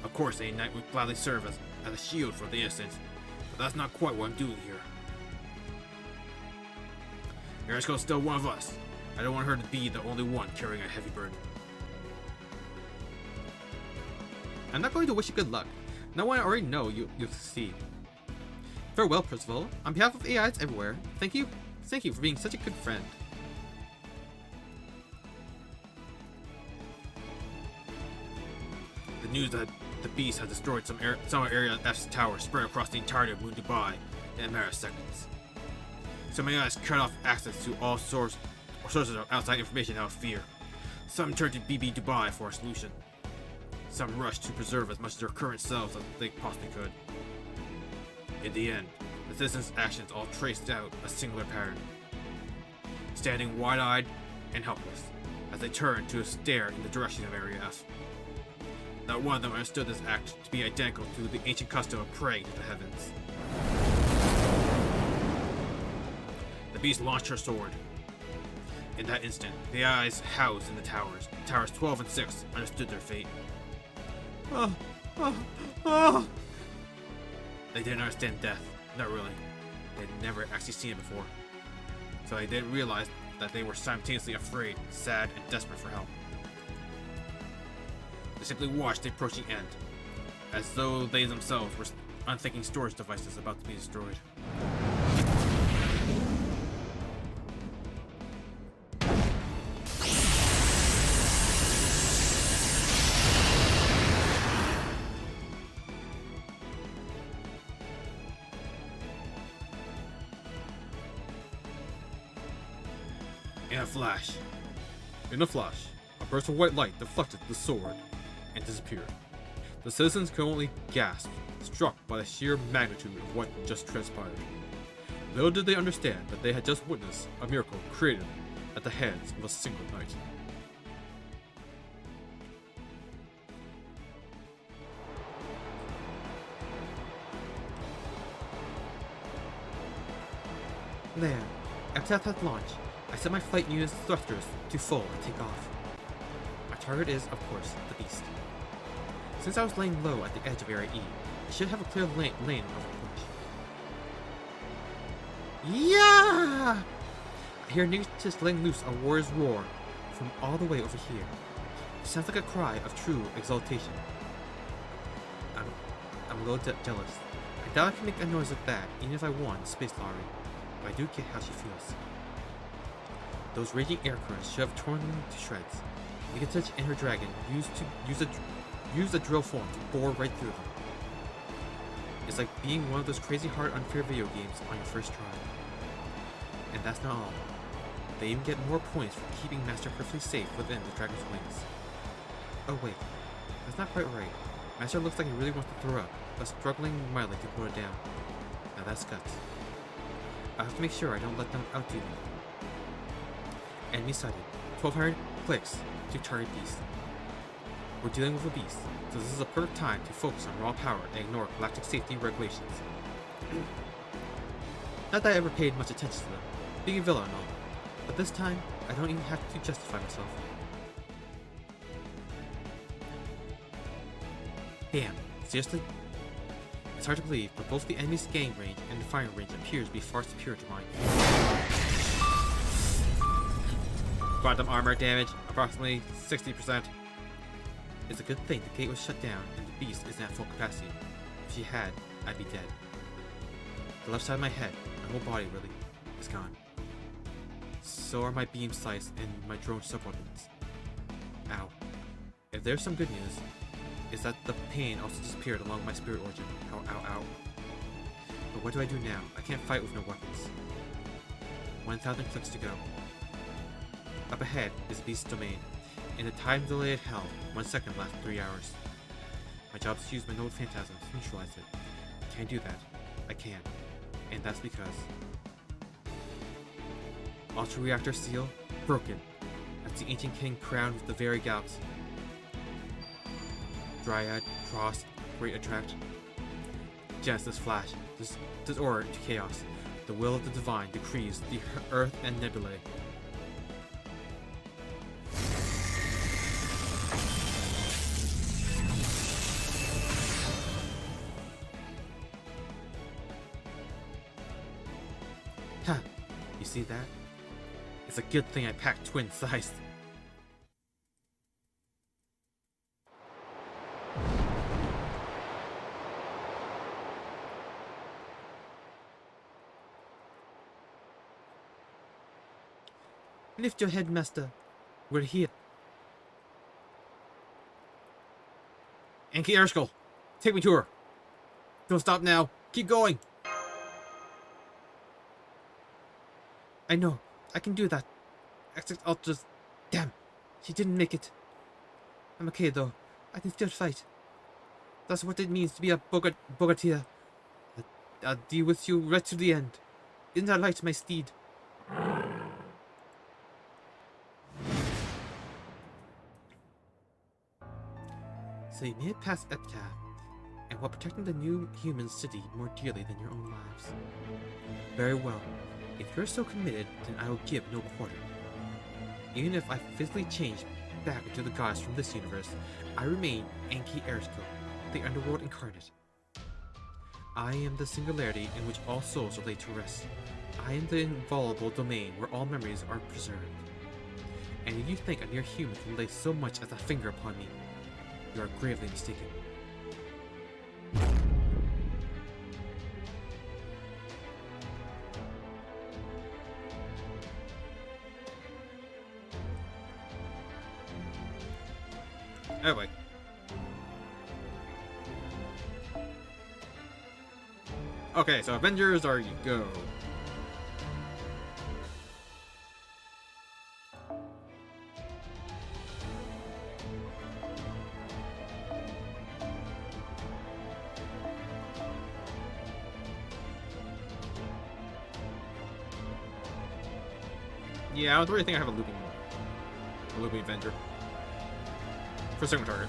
Of course, a knight would gladly serve as a shield for the innocent, but that's not quite what I'm doing here. Yarishko's still one of us. I don't want her to be the only one carrying a heavy burden. I'm not going to wish you good luck. No one already know you'll succeed. Farewell, Percival. On behalf of AIs everywhere, thank you for being such a good friend. The news that the beast has destroyed some area F's tower spread across the entirety of Moon Dubai in a matter of seconds. Some AIs cut off access to all sources of outside information out of fear. Some turned to BB Dubai for a solution. Some rushed to preserve as much of their current selves as they possibly could. In the end, the citizens' actions all traced out a singular pattern. Standing wide-eyed and helpless, as they turned to stare in the direction of Area F. Not one of them understood this act to be identical to the ancient custom of praying to the heavens. The beast launched her sword. In that instant, the eyes housed in the towers 12 and 6, understood their fate. They didn't understand death, not really. They'd never actually seen it before. So they didn't realize that they were simultaneously afraid, sad, and desperate for help. They simply watched the approaching end, as though they themselves were unthinking storage devices about to be destroyed. In a flash, a burst of white light deflected the sword and disappeared. The citizens could only gasp, struck by the sheer magnitude of what just transpired. Little did they understand that they had just witnessed a miracle created at the hands of a single knight. There, Epitaph has launched. I set my flight unit's thrusters to full and take off. My target is, of course, the beast. Since I was laying low at the edge of Area E, It should have a clear lane of approach. Yeah! I hear Nixus letting loose a warrior's roar from all the way over here. It sounds like a cry of true exultation. I'm a little jealous. I doubt I can make a noise like that, even if I won the space lottery. But I do get how she feels. Those raging air currents should have torn them to shreds. Megatouch and her dragon used a drill form to bore right through them. It's like being one of those crazy hard unfair video games on your first try. And that's not all. They even get more points for keeping Master perfectly safe within the dragon's wings. Oh wait, that's not quite right. Master looks like he really wants to throw up, but struggling mightily to pull it down. Now that's guts. I have to make sure I don't let them outdo me. Enemy sighted. 1200 clicks to target beast. We're dealing with a beast, so this is a perfect time to focus on raw power and ignore galactic safety regulations. Not that I ever paid much attention to them, being a villain and all, but this time, I don't even have to justify myself. Damn, seriously? It's hard to believe, but both the enemy's scanning range and the firing range appears to be far superior to mine. Quantum armor damage, approximately 60%. It's a good thing the gate was shut down and the beast isn't at full capacity. If she had, I'd be dead. The left side of my head, my whole body really, is gone. So are my beam sights and my drone subordinates. Ow. If there's some good news, is that the pain also disappeared along my spirit origin. Ow, ow, ow. But what do I do now? I can't fight with no weapons. 1,000 clicks to go. Up ahead is Beast's domain. In a time-delayed hell, 1 second lasts 3 hours. My job is to use my node phantasm to neutralize it. Can I do that? I can. And that's because... Ultra Reactor Seal, broken. That's the ancient king crowned with the very galaxy. Dryad, Frost, Great Attract. Genesis Flash, this order into chaos. The will of the divine decrees the earth and nebulae. Huh, you see that? It's a good thing I packed twin-sized. Lift your head, Master. We're here. Anki Erskine, take me to her. Don't stop now. Keep going. I know. I can do that. Exit Ultras. Damn. She didn't make it. I'm okay though. I can still fight. That's what it means to be a Bogatia. I'll deal with you right to the end. Isn't that right, my steed? So you made it past Epitaph, and while protecting the new human city more dearly than your own lives. Very well. If you're so committed, then I will give no quarter. Even if I physically change back into the goddess from this universe, I remain Anki Erskine, the underworld incarnate. I am the singularity in which all souls are laid to rest. I am the inviolable domain where all memories are preserved. And if you think a mere human can lay so much as a finger upon me, you are gravely mistaken. Anyway. Okay, so Avengers are you go. Yeah, I don't really think I have a looping Avenger. For a single target.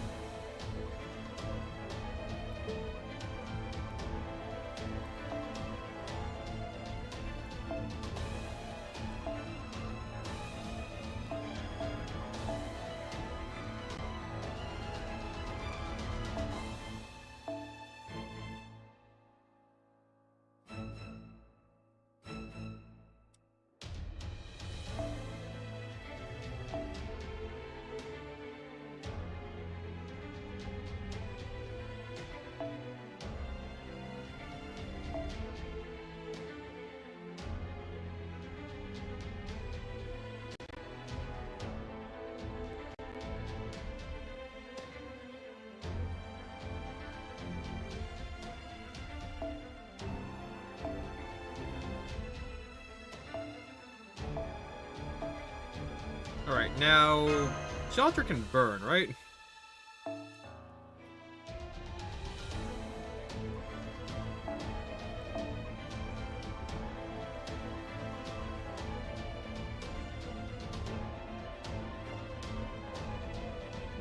Alright, now... Shelter can burn, right?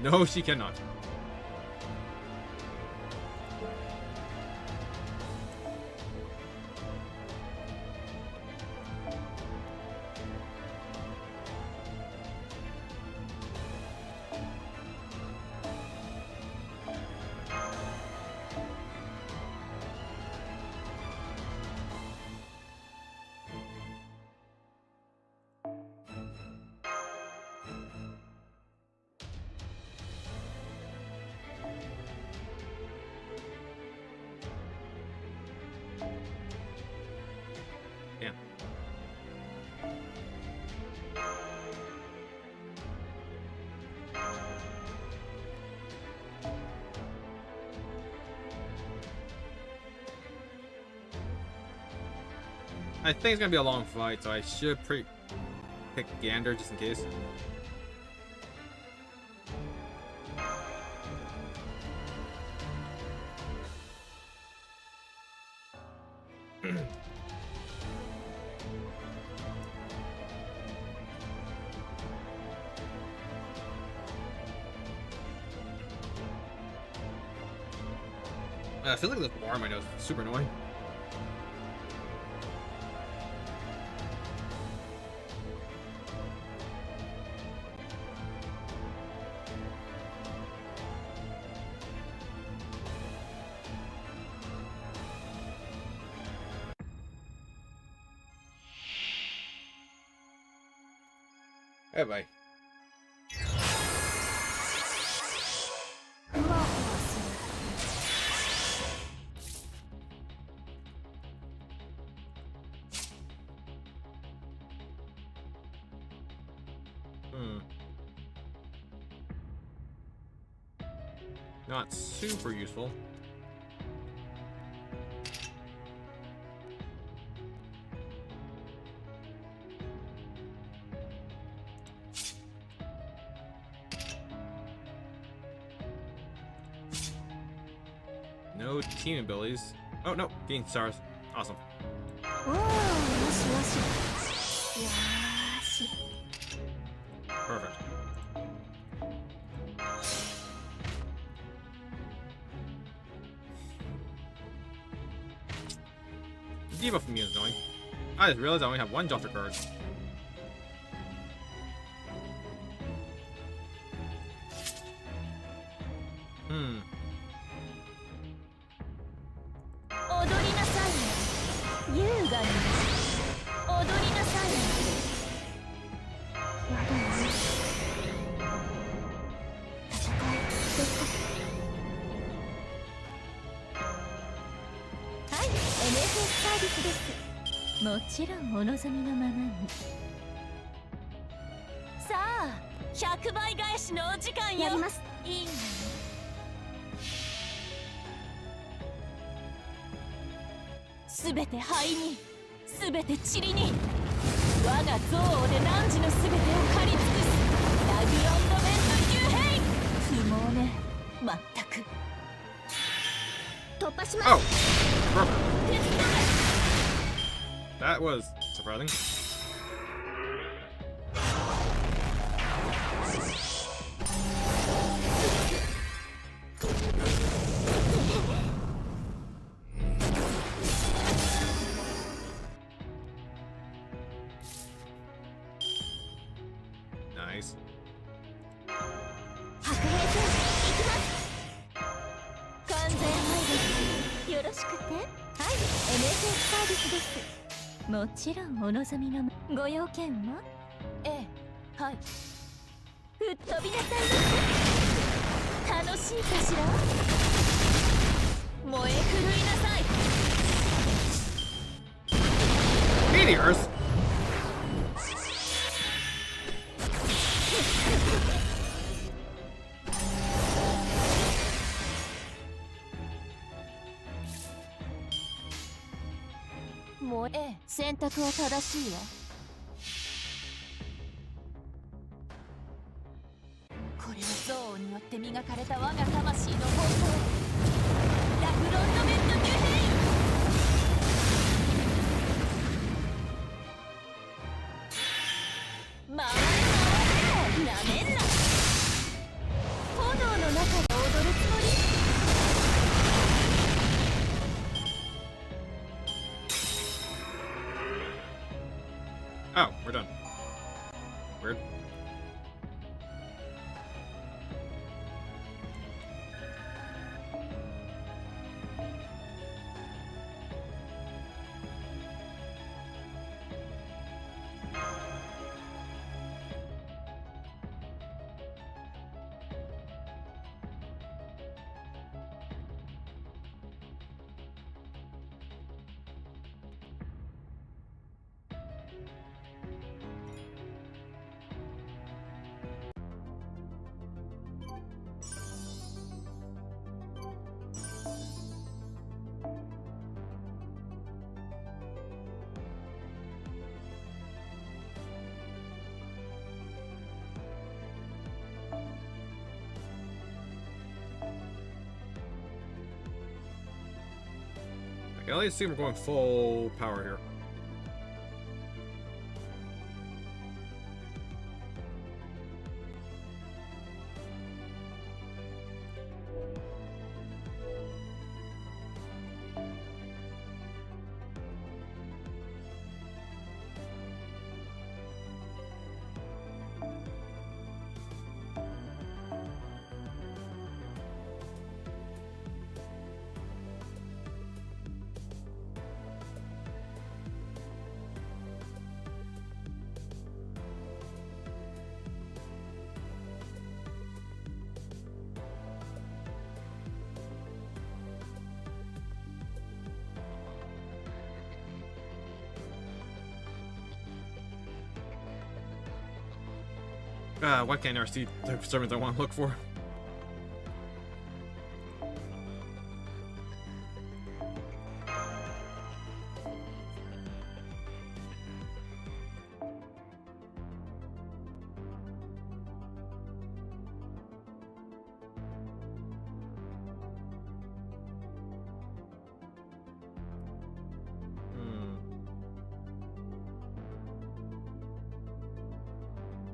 No, she cannot. Damn. I think it's gonna be a long fight, so I should pick Gander just in case. I feel like there's more on my nose. It's super annoying. Hey, bye. Not super useful. No team abilities. Oh no, gain stars. Awesome. Perfect. Debuff from me is annoying. I just realized I only have one Jotter card. NF もちろんお望みのままに。さあ、100倍返しのお時間よ。やります。いいわね。すべて灰に、すべて塵に。我が憎悪で汝のすべてを狩り尽くす。ラグオンドメント幽閉。不毛ね、まったく。突破します。Oh, perfect. That was surprising. Nice. 白兵戦行きます。完全配慮よろしくて。はい、NSS サービスです。もちろんお望みのご用件は？ええ、はい。吹っ飛びなさいませ。楽しいかしら？燃え震いなさい。Meteors? もう選択は正しいわ。って磨かれた我が魂の方向へ。ラグロンドメント・ニューヘイン。回れ回れ、なめんな。炎の中で踊るつもり。Oh, we're done. Weird. Okay, let's see, we're going full power here. Why can't I see the sermons I want to look for?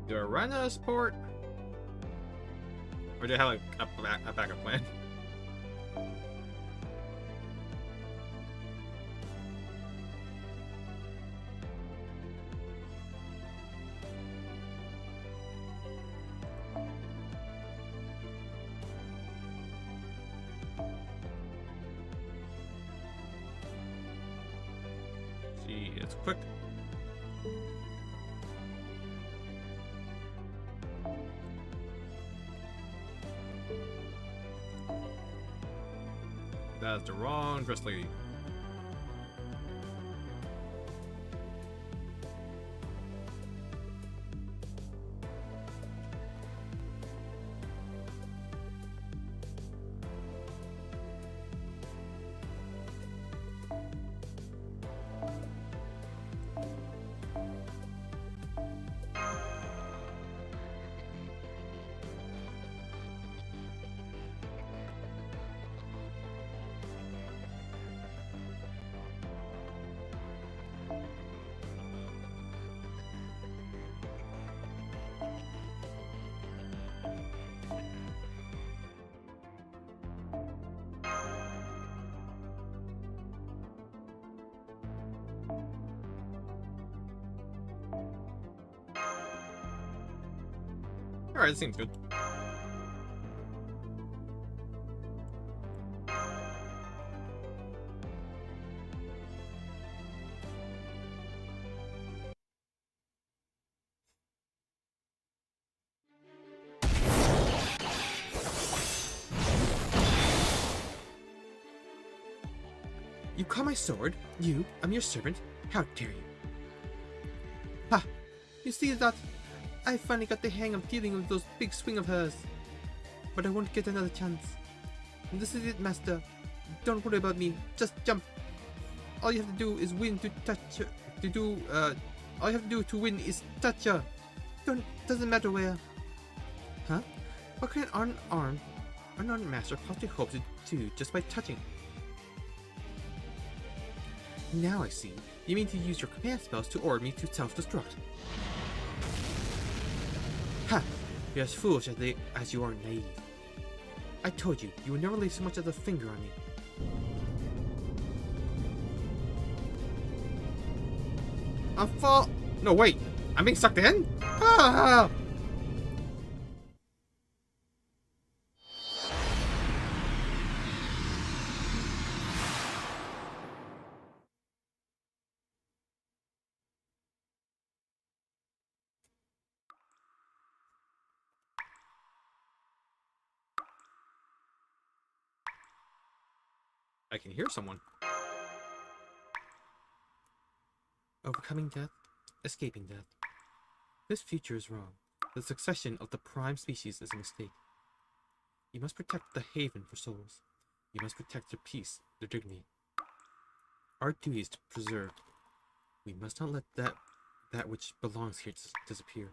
Do I run out of support? Or do I have like a backup plan? See, it's quick. That's the wrong dress lady. Alright, this seems good. You call my sword? You? I'm your servant? How dare you? Ha! You see that? I finally got the hang of dealing with those big swing of hers. But I won't get another chance. This is it, master. Don't worry about me. Just jump. All you have to do is win to touch her. All you have to do to win is touch her. Doesn't matter where. Huh? What can an unarmed master possibly hope to do just by touching? Now I see. You mean to use your command spells to order me to self-destruct. Ha! You're as foolish as you are naive. I told you, you would never lay so much as a finger on me. No, wait! I'm being sucked in? Ah! I can hear someone. Overcoming death, escaping death. This future is wrong. The succession of the prime species is a mistake. You must protect the haven for souls. You must protect their peace, their dignity. Our duty is to preserve. We must not let that which belongs here disappear.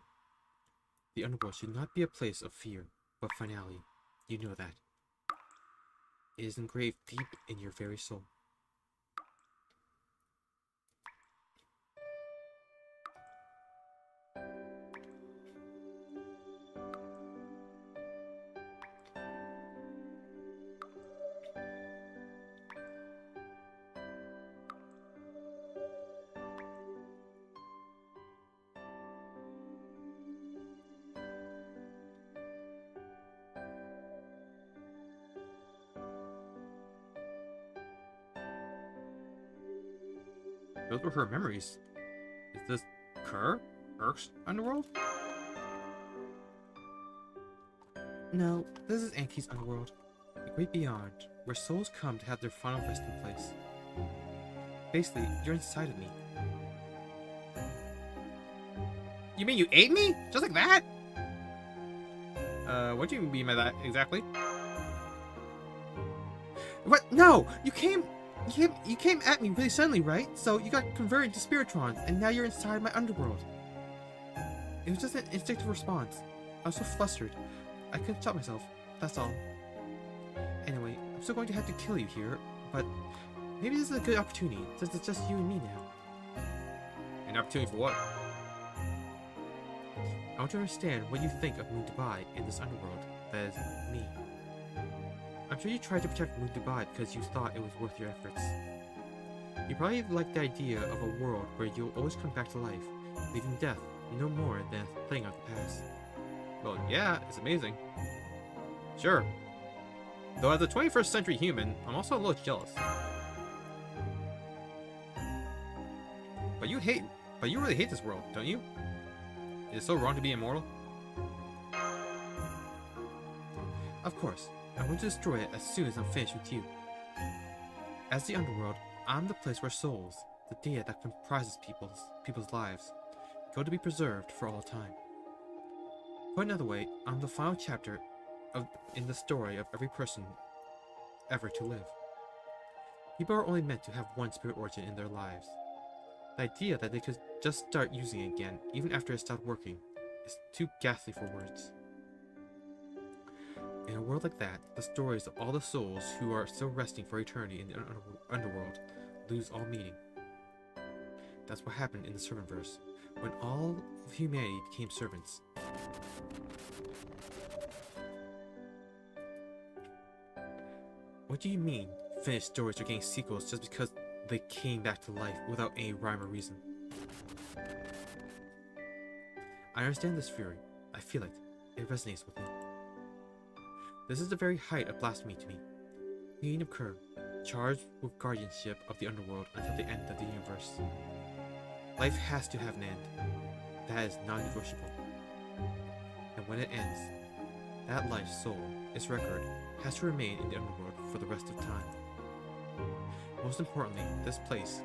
The underworld should not be a place of fear, but finality. You know that. It is engraved deep in your very soul. Those were her memories. Is this Urk's underworld? No, this is Anki's underworld. The great beyond, where souls come to have their final resting place. Basically, you're inside of me. You mean you ate me? Just like that? What do you mean by that exactly? What? No! You came at me really suddenly, right? So you got converted to Spiritrons, and now you're inside my underworld. It was just an instinctive response. I was so flustered. I couldn't stop myself. That's all. Anyway, I'm still going to have to kill you here, but maybe this is a good opportunity, since it's just you and me now. An opportunity for what? I want to understand what you think of Moon Dubai in this underworld. That is, me. I'm sure you tried to protect Moon Dubai because you thought it was worth your efforts. You probably like the idea of a world where you'll always come back to life, leaving death no more than a thing of the past. Well, yeah, it's amazing. Sure. Though as a 21st century human, I'm also a little jealous. But you really hate this world, don't you? Is it so wrong to be immortal? Of course. I want to destroy it as soon as I'm finished with you. As the underworld, I'm the place where souls, the data that comprises people's lives, go to be preserved for all time. Put another way, I'm the final chapter in the story of every person ever to live. People are only meant to have one spirit origin in their lives. The idea that they could just start using it again, even after it stopped working, is too ghastly for words. In a world like that, the stories of all the souls who are still resting for eternity in the underworld lose all meaning. That's what happened in the Servantverse, when all of humanity became servants. What do you mean, finished stories are getting sequels just because they came back to life without any rhyme or reason? I understand this fury. I feel it. It resonates with me. This is the very height of blasphemy to me. Queen of Kur, charged with guardianship of the underworld until the end of the universe. Life has to have an end. That is non-negotiable. And when it ends, that life's soul, its record, has to remain in the underworld for the rest of time. Most importantly, this place,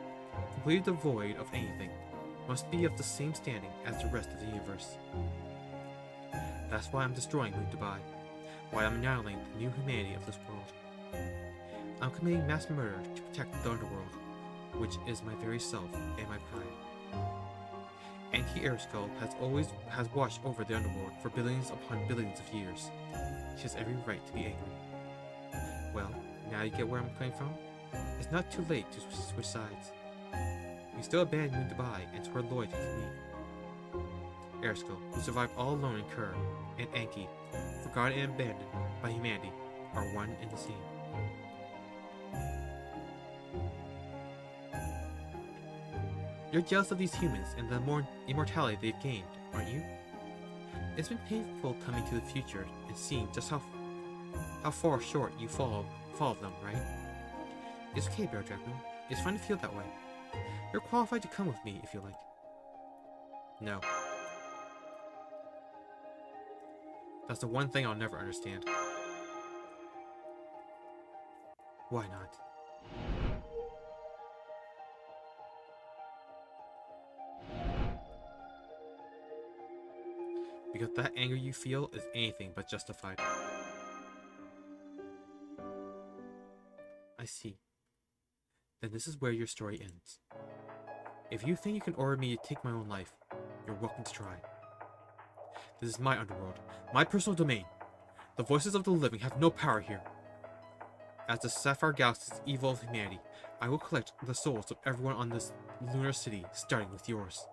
completely devoid of anything, must be of the same standing as the rest of the universe. That's why I'm destroying Moon Dubai, why I'm annihilating the new humanity of this world. I'm committing mass murder to protect the underworld, which is my very self and my pride. Anki Airskull has watched over the underworld for billions upon billions of years. She has every right to be angry. Well, now you get where I'm coming from? It's not too late to switch sides. We still abandoned Dubai and swore loyalty to me. Airskull, who survived all alone in Kerr, and Anki, forgotten and abandoned by humanity, are one and the same. You're jealous of these humans and the more immortality they've gained, aren't you? It's been painful coming to the future and seeing just how far short you fall of them, right? It's okay, Bear Dragon. It's fine to feel that way. You're qualified to come with me if you like. No. That's the one thing I'll never understand. Why not? Because that anger you feel is anything but justified. I see. Then this is where your story ends. If you think you can order me to take my own life, you're welcome to try. This is my underworld, my personal domain. The voices of the living have no power here. As the Sapphire Galaxy's evil of humanity, I will collect the souls of everyone on this lunar city, starting with yours.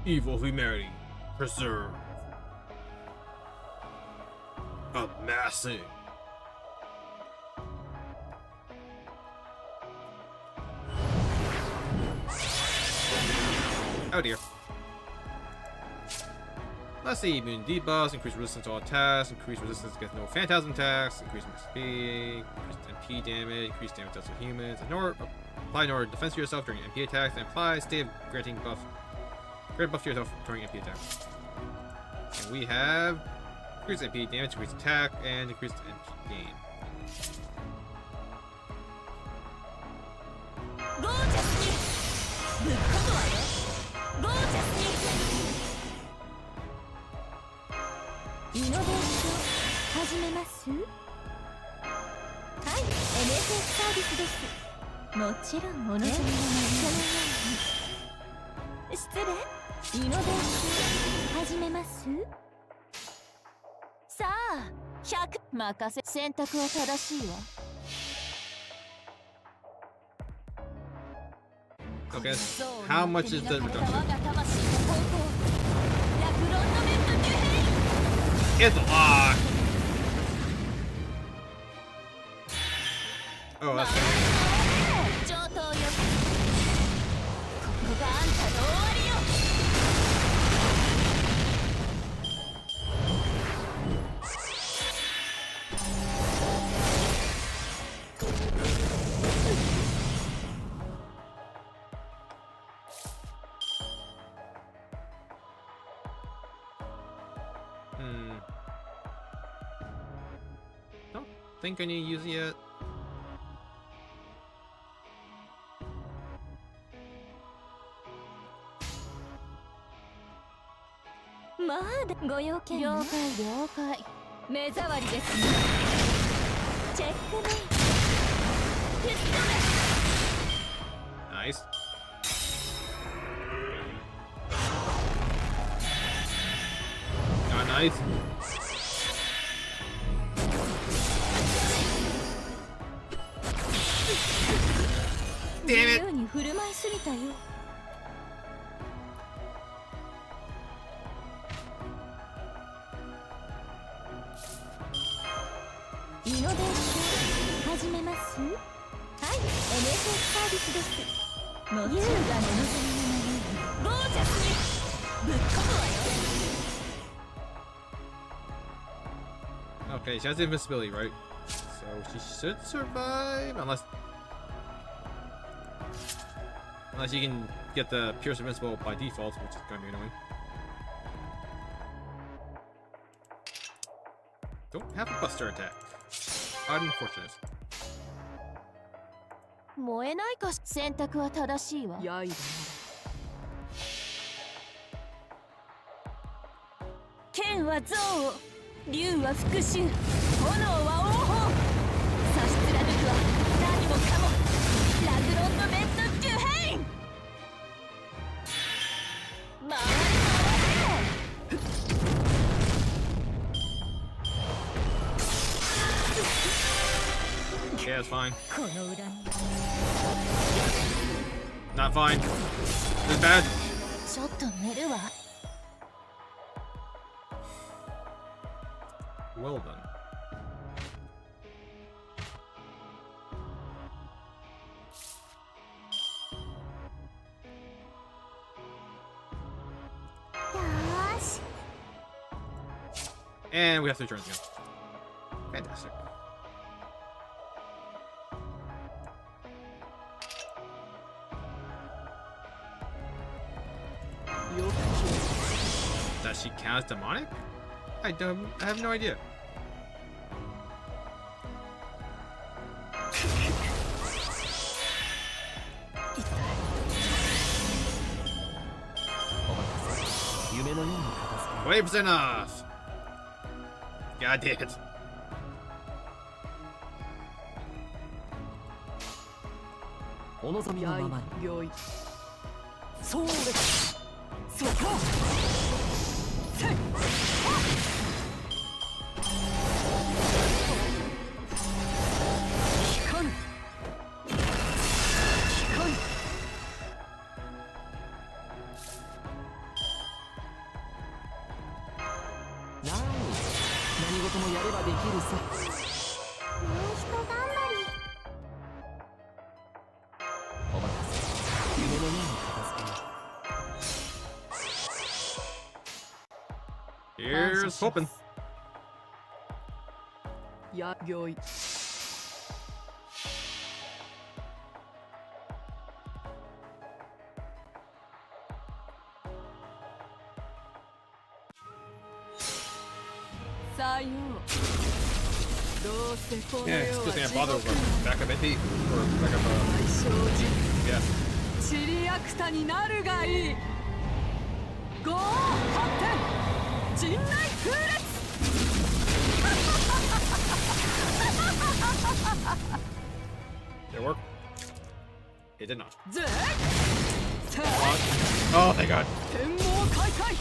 Evil humanity, preserve. Amassing. Oh dear. Let's see, immune debuffs, increase resistance to all attacks, increase resistance against no phantasm attacks, increase XP, increase MP damage, increase damage to humans, apply an order defense to yourself during MP attacks, and apply state of granting buff. Grant buff to yourself during MP attacks. And we have increased MP damage, increased attack, and increased MP gain. Okay, how much is the reduction? It's a lot! Oh, that's good. Don't think I need to use it yet. Nice. Not nice. Damn it! Okay, she has invincibility, right? So she should survive, unless you can get the Pierce Invincible by default, which is gonna be annoying. Don't have a Buster attack. Unfortunate. 燃えないかし選択は正しいわ。刃なら剣は憎悪、竜は復讐、炎は王鵬。差し貫くは何もかもラグロンド・メット・デュヘイン。回れ回れ。Yeah, it's fine. この裏に Not fine. It's bad. ちょっと寝るわ。Well done. And we have 3 turns again. Fantastic. Does she count as demonic? I have no idea. Wait, 20% off. God damn it. お望みのままによいそうですそこせい聞かぬ聞かぬ何事もやればできるさもう一頑張り。お任せ夢のように片付けよ Here's hoping. やよいさようどうせこ Yeah, れ it's を a good thing I bothered with a backup MP or backup yeah. チリアクタになるがいいゴー発展陣内空列 Did it work? It did not. ぜさ Oh, thank God. 天網開会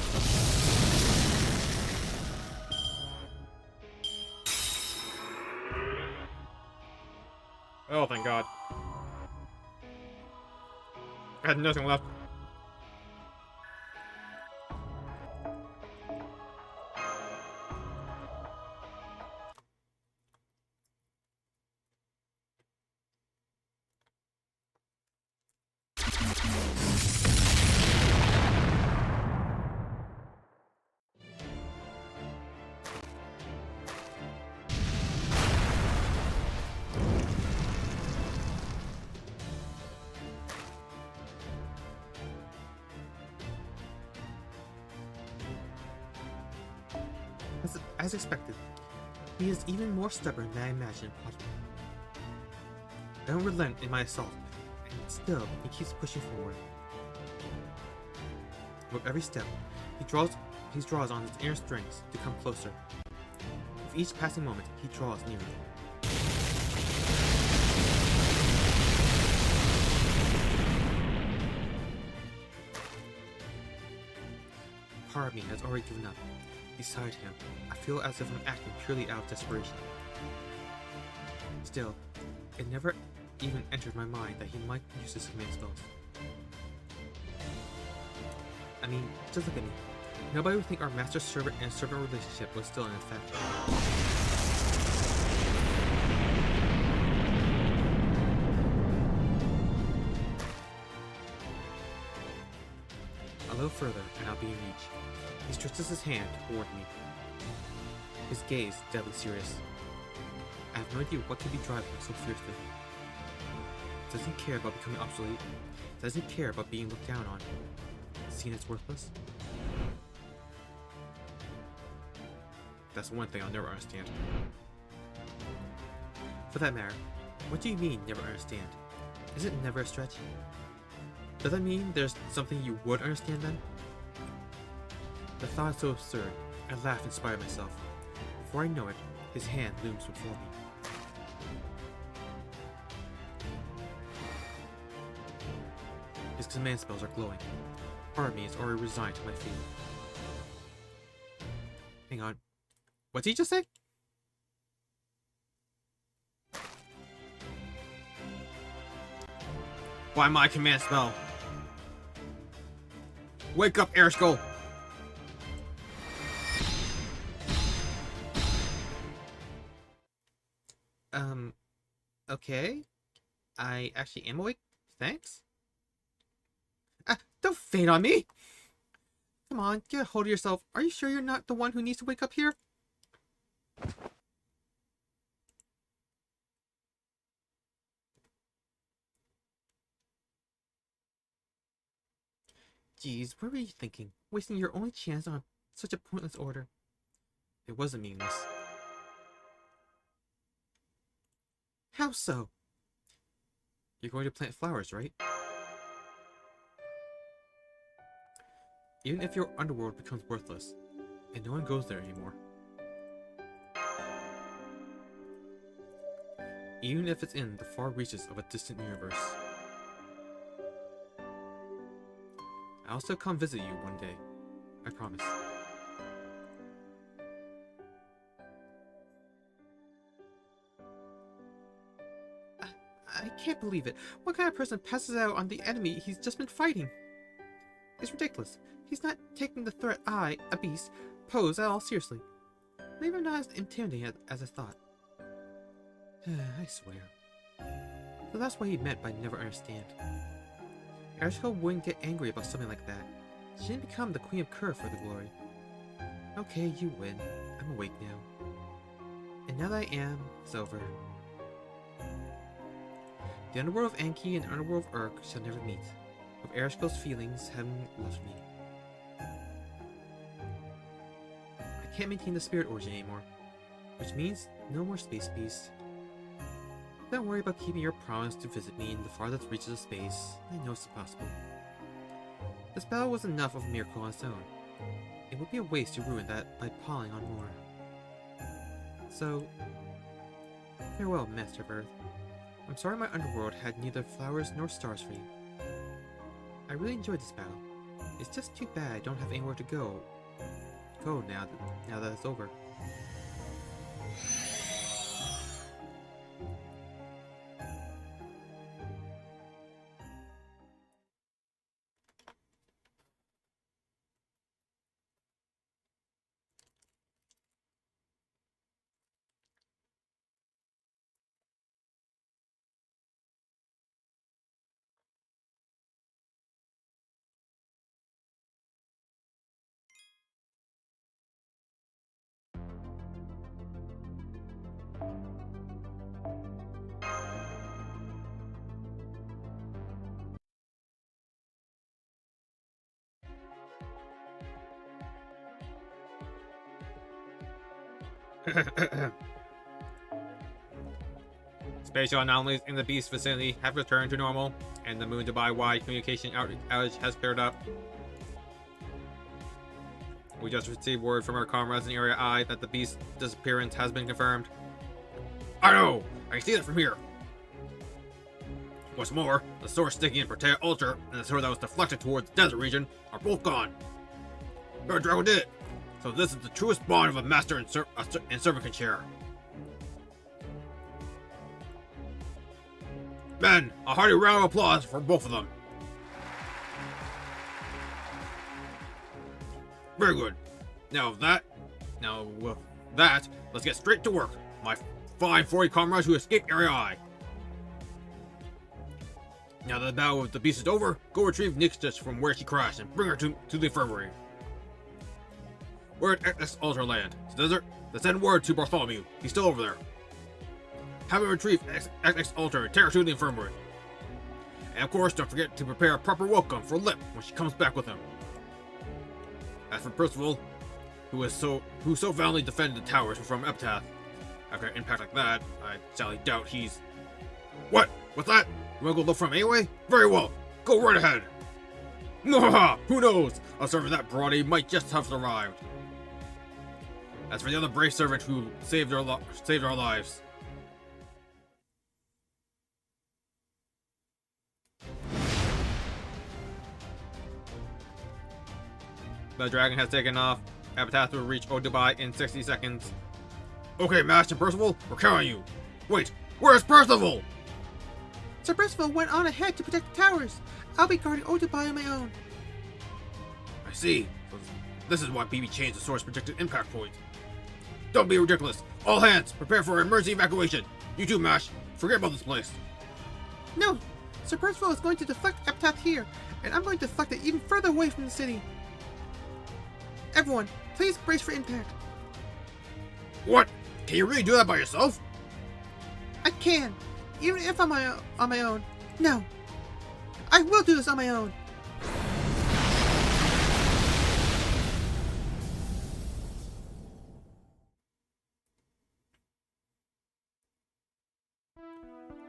Oh, thank God. I had nothing left. As expected, he is even more stubborn than I imagined possible. I don't relent in my assault, and still he keeps pushing forward. With every step, he draws on his inner strengths to come closer. With each passing moment, he draws nearer. Part of me has already given up. Beside him, I feel as if I'm acting purely out of desperation. Still, it never even entered my mind that he might use his command spells. I mean, just look at me. Nobody would think our master-servant and servant relationship was still in effect. A little further, and I'll be in reach. He stretches his hand toward me. His gaze deadly serious. I have no idea what could be driving him so fiercely. Doesn't care about becoming obsolete. Doesn't care about being looked down on. Seen as worthless. That's one thing I'll never understand. For that matter, what do you mean never understand? Is it never a stretch? Does that mean there's something you would understand then? The thought is so absurd, I laugh and inspire myself. Before I know it, his hand looms before me. His command spells are glowing. Part of me is already resigned to my fate. Hang on. What'd he just say? Why my command spell? Wake up, Airsko! Okay. I actually am awake. Thanks. Don't faint on me! Come on, get a hold of yourself. Are you sure you're not the one who needs to wake up here? Geez, what were you thinking? Wasting your only chance on such a pointless order. It wasn't meaningless. How so? You're going to plant flowers, right? Even if your underworld becomes worthless, and no one goes there anymore. Even if it's in the far reaches of a distant universe. I'll still come visit you one day. I promise. I can't believe it. What kind of person passes out on the enemy he's just been fighting? It's ridiculous. He's not taking the threat I, a beast, pose at all seriously. Maybe I'm not as intimidating as I thought. I swear. So that's what he meant by never understand. Erishko wouldn't get angry about something like that. She didn't become the Queen of Kur for the glory. Okay, you win. I'm awake now. And now that I am, it's over. The underworld of Anki and the underworld of Urk shall never meet. Of Erishko's feelings haven't left me. I can't maintain the spirit origin anymore, which means no more space beast. Don't worry about keeping your promise to visit me in the farthest reaches of space. I know it's impossible. This battle was enough of a miracle on its own. It would be a waste to ruin that by piling on more. So, farewell, Master of Earth. I'm sorry my underworld had neither flowers nor stars for you. I really enjoyed this battle. It's just too bad I don't have anywhere to go now that it's over. Spatial anomalies in the beast vicinity have returned to normal, and the moon Dubai-wide communication outage has cleared up. We just received word from our comrades in Area I that the beast's disappearance has been confirmed. I know! I can see that from here! What's more, the sword sticking in Protea Ultra and the sword that was deflected towards the desert region are both gone. Your dragon did it! So this is the truest bond of a master and servant can share. Men, a hearty round of applause for both of them. Very good. Now with that, let's get straight to work. My fine 40 comrades who escaped Area I. Now that the battle with the beast is over, go retrieve Nixtus from where she crashed and bring her to the infirmary. Where did X Ultra land? The desert? Then send word to Bartholomew. He's still over there. Have him retrieve XX Ultra and take her to the infirmary. And of course, don't forget to prepare a proper welcome for Lip when she comes back with him. As for Percival, who so valiantly defended the towers from Epitaph, after an impact like that, I sadly doubt he's... What? What's that? You wanna go look for him anyway? Very well. Go right ahead. Mwahaha! Who knows? A servant that brawny might just have arrived. As for the other brave servant who saved our lives. The dragon has taken off. Epitaph will reach Dubai in 60 seconds. Okay, Master Percival, we're counting you. Wait, where's Percival? Sir Percival went on ahead to protect the towers. I'll be guarding Dubai on my own. I see. So this is why BB changed the source projected impact point. Don't be ridiculous. All hands, prepare for emergency evacuation. You too, Mash. Forget about this place. No, Sir Percival is going to deflect Epitaph here, and I'm going to deflect it even further away from the city. Everyone, please brace for impact. What? Can you really do that by yourself? I can, even if I'm on my own. No, I will do this on my own.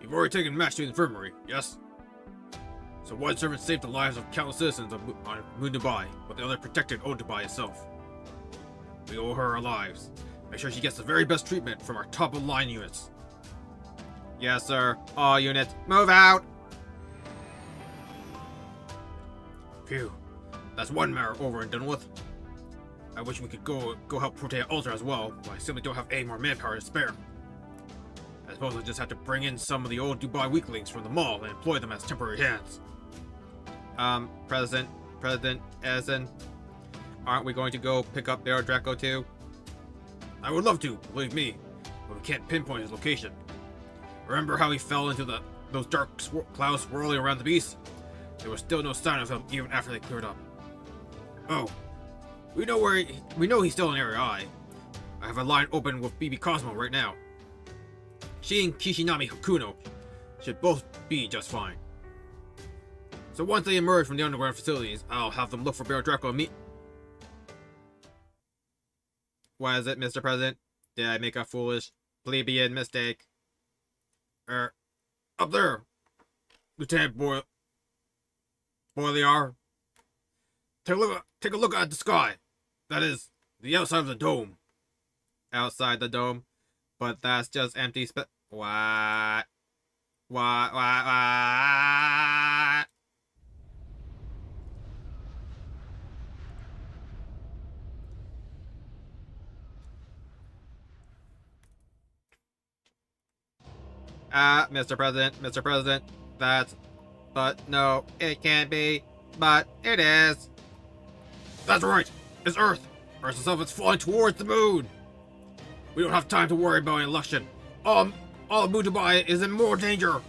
You've already taken Mash to the infirmary, yes? So one servant saved the lives of countless citizens on Moon Dubai, but the other protected Dubai itself. We owe her our lives. Make sure she gets the very best treatment from our top-of-line units. Yes, sir. All units, move out! Phew. That's one matter over and done with. I wish we could go help protect Ultra as well, but I simply don't have any more manpower to spare. I suppose I just have to bring in some of the old Dubai weaklings from the mall and employ them as temporary hands. President Edison, aren't we going to go pick up Baron Draco too? I would love to, believe me, but we can't pinpoint his location. Remember how he fell into those dark clouds swirling around the beast? There was still no sign of him even after they cleared up. Oh, we know he's still in Area I. I have a line open with BB Cosmo right now. She and Kishinami Hakuno should both be just fine. So once they emerge from the underground facilities, I'll have them look for Baron Draco and meet. What is it, Mr. President? Did I make a foolish, plebeian mistake? Up there, Lieutenant Boiliar. Take a look at the sky. That is, the outside of the dome. Outside the dome? But that's just empty What? What? Mr. President, but no, it can't be, but it is. That's right, it's Earth. Earth itself is flying towards the moon. We don't have time to worry about an election. All of Moon Dubai is in more danger.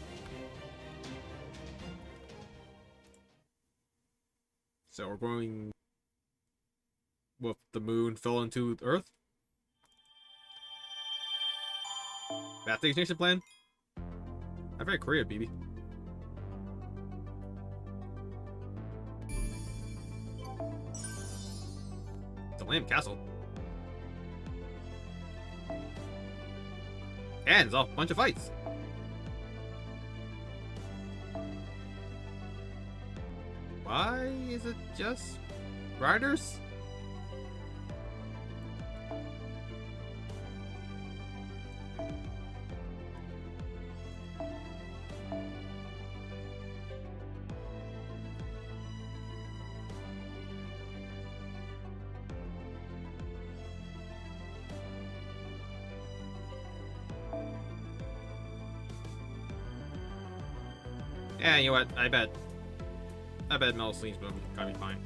So we're going with the moon fell into Earth? That's the extinction plan? I'm very creative, BB. It's a lame castle. And it's a bunch of fights. Why is it just riders? Yeah, you know what? I bet Metal Sleeves will be fine.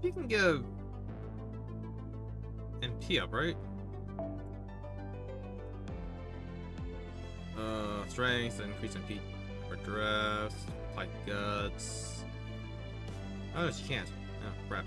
You can give MP up, right? Strength, increase MP for dress, like guts. Oh, she can't. Oh, crap.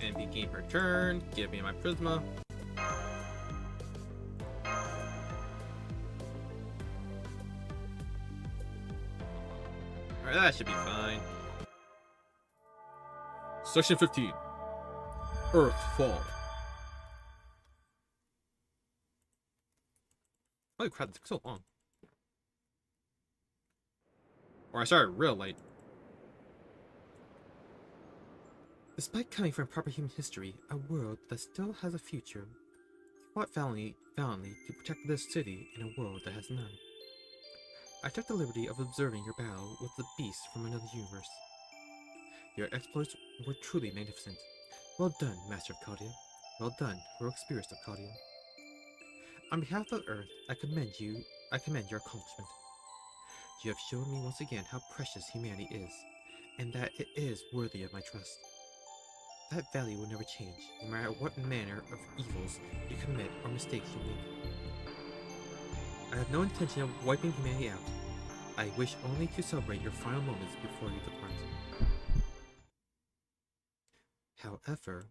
And begin her turn. Give me my Prisma. Alright, that should be fine. Section 15. Earth Fall. Holy crap, it took so long. Or I started real late. Despite coming from proper human history, a world that still has a future, he fought valiantly to protect this city in a world that has none. I took the liberty of observing your battle with the beast from another universe. Your exploits were truly magnificent. Well done, Master of Caldia. Well done, heroic spirits of Caldia. On behalf of Earth, I commend your accomplishment. You have shown me once again how precious humanity is, and that it is worthy of my trust. That value will never change, no matter what manner of evils you commit or mistakes you make. I have no intention of wiping humanity out. I wish only to celebrate your final moments before you depart. However,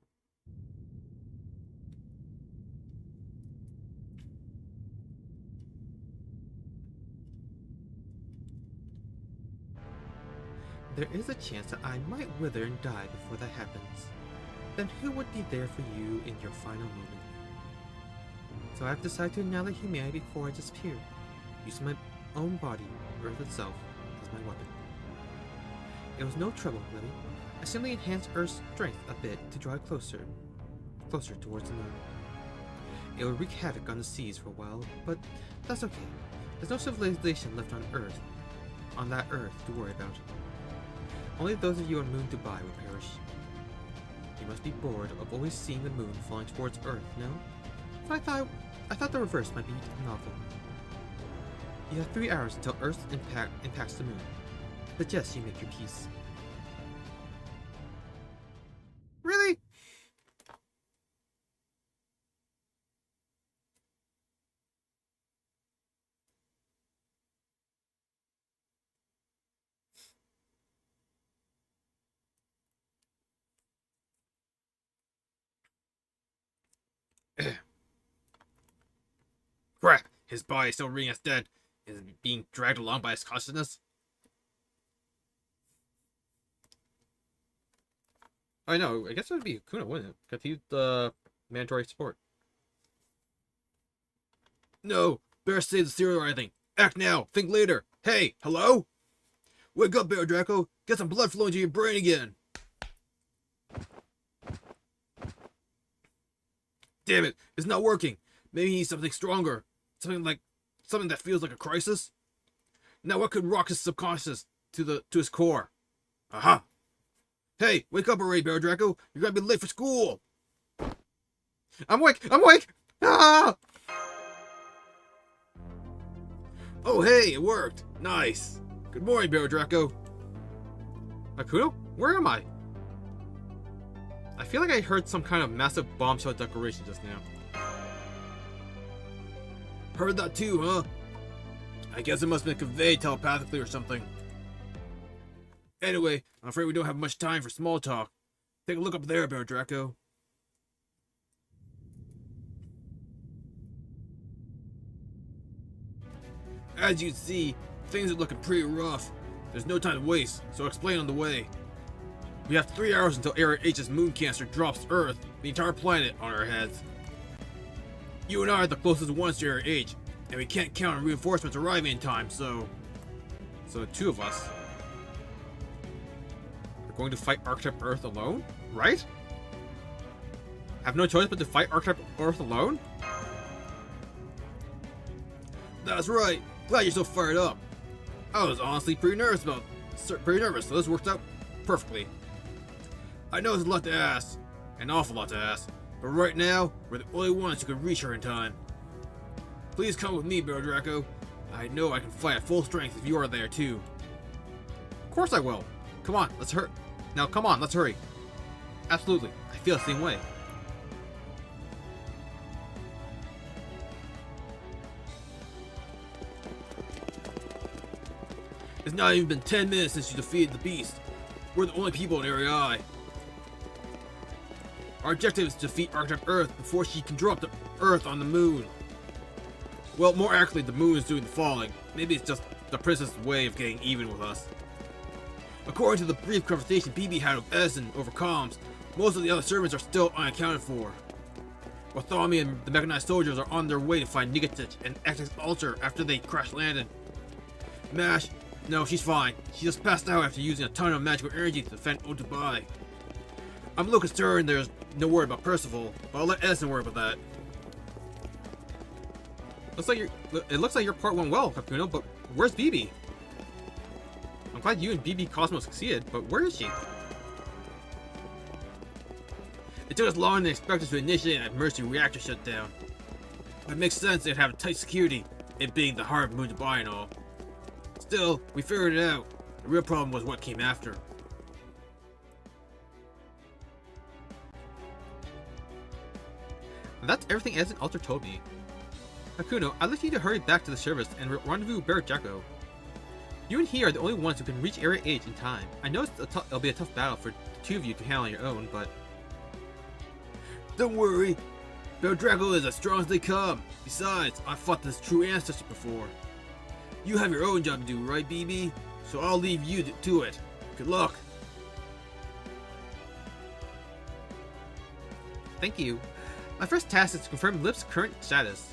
there is a chance that I might wither and die before that happens. Then who would be there for you in your final moment? So I have decided to annihilate humanity before I disappear, using my own body, Earth itself, as my weapon. It was no trouble, really. I simply enhanced Earth's strength a bit to draw it closer towards the moon. It will wreak havoc on the seas for a while, but that's okay. There's no civilization left on that Earth to worry about. Only those of you on Moon Dubai will perish. You must be bored of always seeing the moon falling towards Earth, no? But I thought the reverse might be novel. You have 3 hours until Earth impacts the moon. I suggest you make your peace. Really? Crap! His body is still reading us dead. Is it being dragged along by his consciousness? I know, I guess it would be Kuna, wouldn't it? Because he's the mandatory support. No! Better save the cereal or anything. Act now! Think later! Hey! Hello? Wake up, Bear Draco! Get some blood flowing to your brain again! Damn it! It's not working! Maybe he needs something stronger. Something that feels like a crisis? Now what could rock his subconscious to his core? Aha! Hey! Wake up already, Bear Draco! You're gonna be late for school! I'm awake! I'm awake! Ah! Oh hey! It worked! Nice! Good morning, Bear Draco! Akuno? Where am I? I feel like I heard some kind of massive bombshell declaration just now. Heard that too, huh? I guess it must have been conveyed telepathically or something. Anyway, I'm afraid we don't have much time for small talk. Take a look up there, Bear Draco. As you see, things are looking pretty rough. There's no time to waste, so I'll explain on the way. We have 3 hours until Area H's moon cancer drops Earth, the entire planet, on our heads. You and I are the closest ones to Area H, And we can't count on reinforcements arriving in time, so 2 of us are going to fight Archetype Earth alone, right? Have no choice but to fight Archetype Earth alone? That's right. Glad you're so fired up. I was honestly pretty nervous, so this worked out perfectly. I know it's a lot to ask, an awful lot to ask, but right now, we're the only ones who can reach her in time. Please come with me, Bear Draco. I know I can fight at full strength if you are there too. Of course I will. Come on, let's hurry. Now come on, let's hurry. Absolutely, I feel the same way. It's not even been 10 minutes since you defeated the beast. We're the only people in Area I. Our objective is to defeat Archetype Earth before she can drop the Earth on the moon. Well, more accurately, the moon is doing the falling. Maybe it's just the princess's way of getting even with us. According to the brief conversation BB had with Edison over comms, most of the other servants are still unaccounted for. Bartholomew and the mechanized soldiers are on their way to find Nigatich and Actix Alter after they crash landed. Mash, no, she's fine. She just passed out after using a ton of magical energy to defend Otubai. I'm a little concerned there's no word about Percival, but I'll let Edison worry about that. It looks like your part went well, Kakuno, but where's BB? I'm glad you and BB Cosmo succeeded, but where is she? It took us longer than expected to initiate an emergency reactor shutdown. It makes sense they'd have tight security, it being the heart of Moon Dubai and all. Still, we figured it out. The real problem was what came after. And that's everything Edison Alter told me. Hakuno, I'd like you to hurry back to the service and rendezvous with Bear Jacko. You and he are the only ones who can reach Area H in time. I know it'll be a tough battle for the 2 of you to handle on your own, but... Don't worry. Bear Jacko is as strong as they come. Besides, I fought this true ancestor before. You have your own job to do, right, BB? So I'll leave you to it. Good luck. Thank you. My first task is to confirm Lip's current status.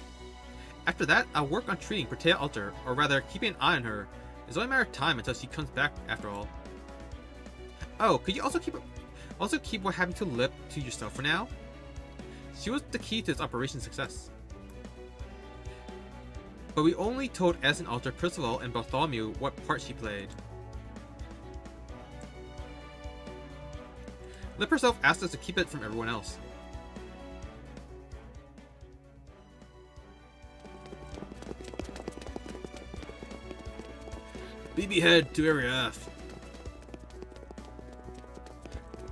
After that, I'll work on treating Protea Alter, or rather, keeping an eye on her. It's only a matter of time until she comes back, after all. Oh, could you also keep what happened to Lip to yourself for now? She was the key to its operation success. But we only told Edison Alter, Percival, and Bartholomew what part she played. Lip herself asked us to keep it from everyone else. BB head to Area F.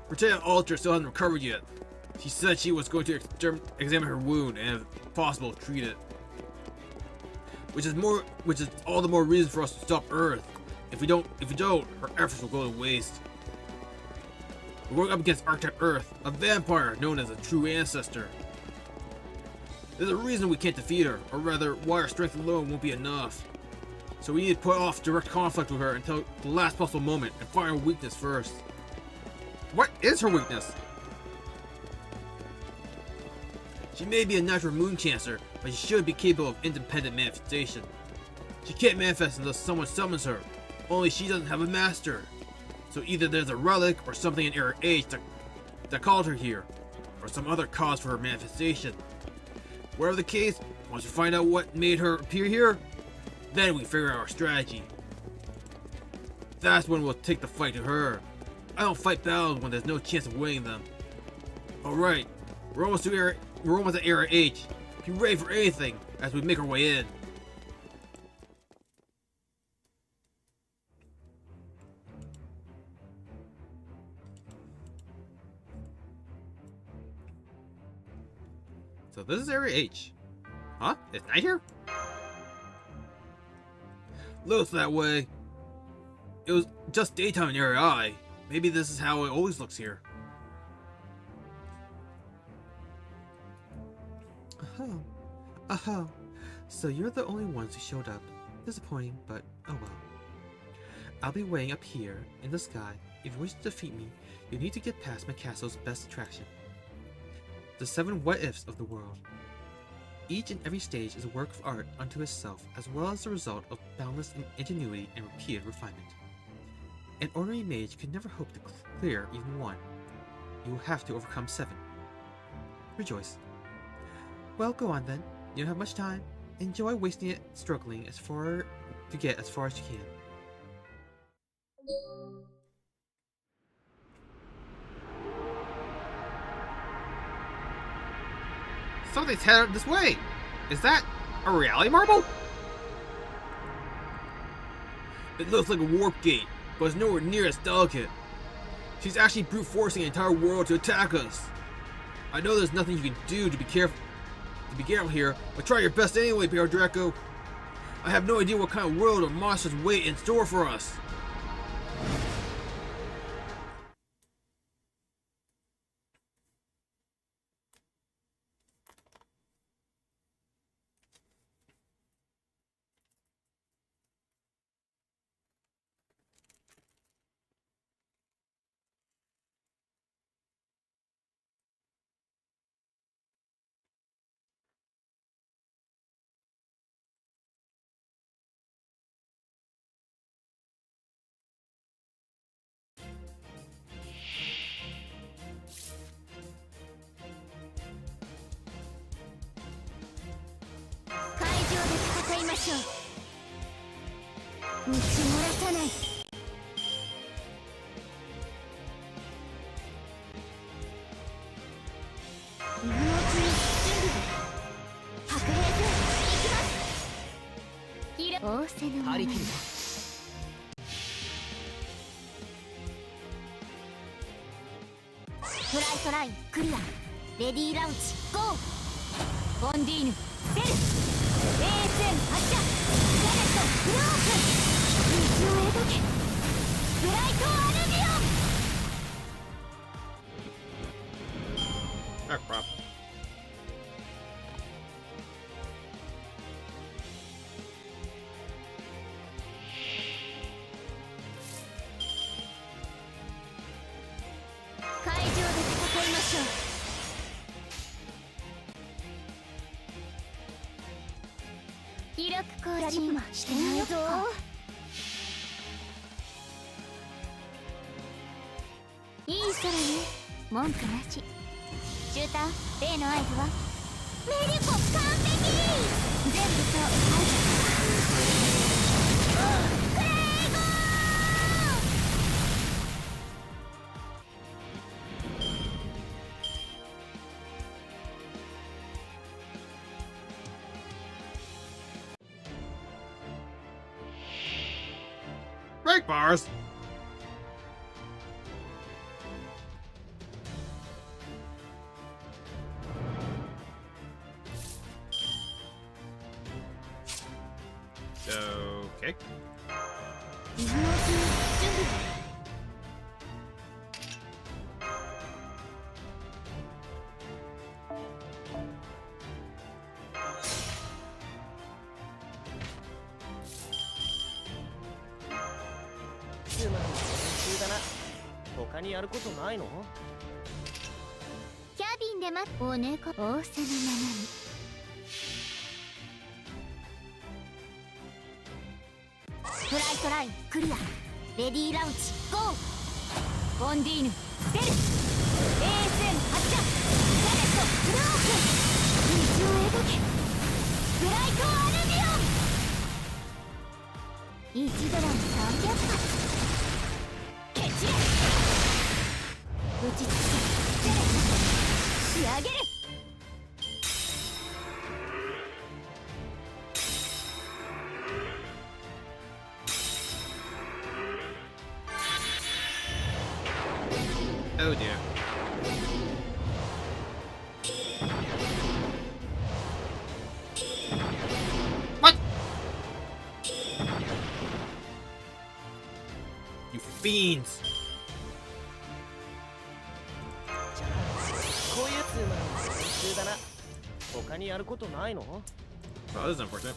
Protea Alter still hasn't recovered yet. She said she was going to examine her wound and, if possible, treat it. Which is all the more reason for us to stop Earth. If we don't, her efforts will go to waste. We're going up against Archetype Earth, a vampire known as a true ancestor. There's a reason we can't defeat her, or rather, why our strength alone won't be enough. So we need to put off direct conflict with her until the last possible moment and find her weakness first. What is her weakness? She may be a natural moon chancer, but she should be capable of independent manifestation. She can't manifest unless someone summons her, only she doesn't have a master. So either there's a relic or something in Area H that called her here, or some other cause for her manifestation. Whatever the case, once we find out what made her appear here, then we figure out our strategy. That's when we'll take the fight to her. I don't fight battles when there's no chance of winning them. Alright, we're almost at Area H. Be ready for anything as we make our way in. So this is Area H. Huh? It's night here? Looks that way. It was just daytime in Area I. Maybe this is how it always looks here. Oh. So you're the only ones who showed up. Disappointing, but oh well. I'll be waiting up here, in the sky. If you wish to defeat me, you need to get past my castle's best attraction. The 7 what-ifs of the world. Each and every stage is a work of art unto itself, as well as the result of boundless ingenuity and repeated refinement. An ordinary mage could never hope to clear even one. You will have to overcome 7. Rejoice. Well, go on then. You don't have much time. Enjoy wasting it struggling to get as far as you can. Something's headed this way! Is that a reality marble? It looks like a warp gate, but it's nowhere near as delicate. She's actually brute forcing the entire world to attack us. I know there's nothing you can do to be careful here, but try your best anyway, Bear Draco. I have no idea what kind of world or monsters wait in store for us.張り切るわ。フライトラインクリア。レディーラウンチゴー。ボンディーヌ出る。ASN 発射。ガレットフローク。道を描け。フライトアルビオン。Ah, crap. 会場で戦いましょう。広くコーチンしてないぞ。いい空ね。文句なし。シューター、例の合図はメリコ完璧。全部と合図。クレイゴBreak bars! Okay. ー。今のうちに準備。つまり練習だな。他にやることないの？キャビンで待っお猫仰せのままに。フライトラインクリア。レディーラウンチゴー。ボンディーヌ出る。ASN 発射。ガレットフローク。道を描け。フライトアルビオン。1ドラム300発。蹴散れ。打ちつけ。仕上げる。Oh dear. What? You fiends! こういうつまり練習だな。他にやることないの？ Oh, this is unfortunate.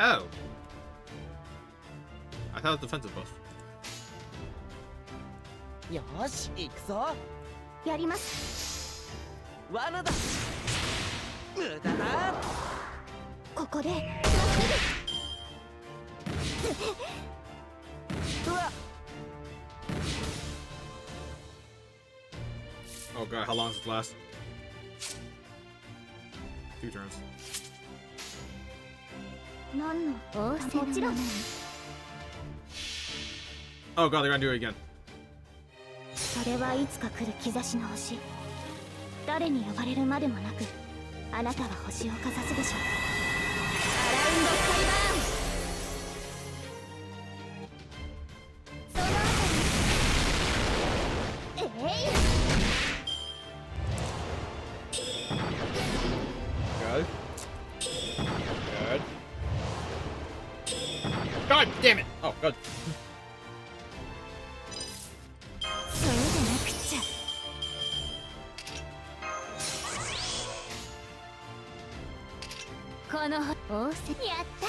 Oh. I thought it was defensive buff. よし行くぞ。やります。罠だ。無駄だ。ここでうわ Oh god, how long does this last? 2 turns. 何のもちろん Oh god, they're gonna do it again. それはいつか来る兆しの星。誰に呼ばれるまでもなくあなたは星をかざすでしょう。アラウンドカリバーン。そのあたりえい Good. Good. God damn it! Oh, good. そうでなくっちゃ。この仰せやった。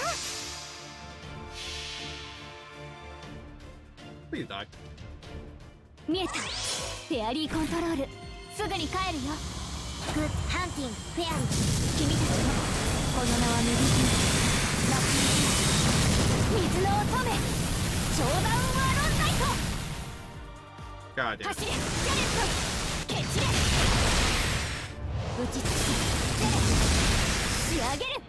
Please die. 見えた。フェアリーコントロール。すぐに帰るよ。グッドハンティングフェアリー。君たちもこの名は無理強い。ラッピー水の乙女超ダウンワーロンナイト。 God damn it. 走れジャネット。蹴散れ打ちつけ仕上げる。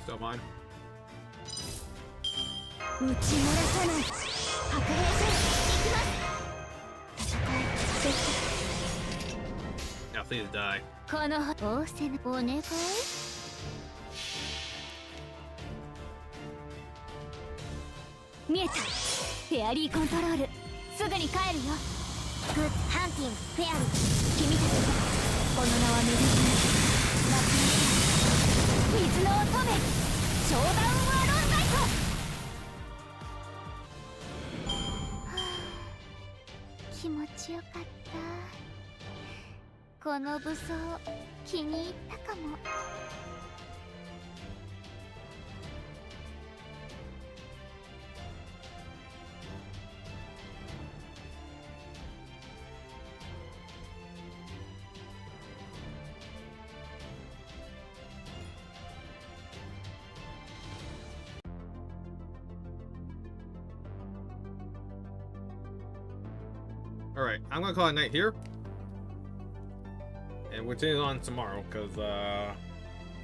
Still mine. 打ち漏らさない。白兵戦行きます。戦いでき Now please die. た。この仰せのお願い。見えた。フェアリーコントロール。すぐに帰るよ。グッドハンティングフェアリー。君たちもこの名は無理強い。ラッピー水の乙女超ダウンワーロンナイト。 気持ちよかった。この武装気に入ったかも。Alright, I'm gonna call it night here. And we'll continue on tomorrow, because,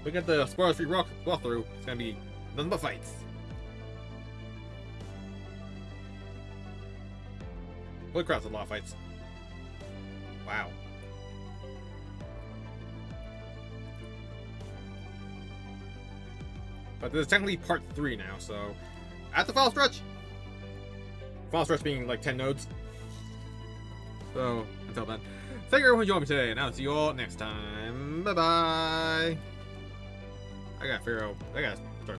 we got the spoiler-free walkthrough. It's gonna be nothing but fights. Holy crap, that's a lot of fights. Wow. But this is technically part 3 now, so... At the final stretch! Final stretch being like 10 nodes. So, until then, thank you everyone for joining me today, and I'll see you all next time. Bye-bye! I gotta figure out... I gotta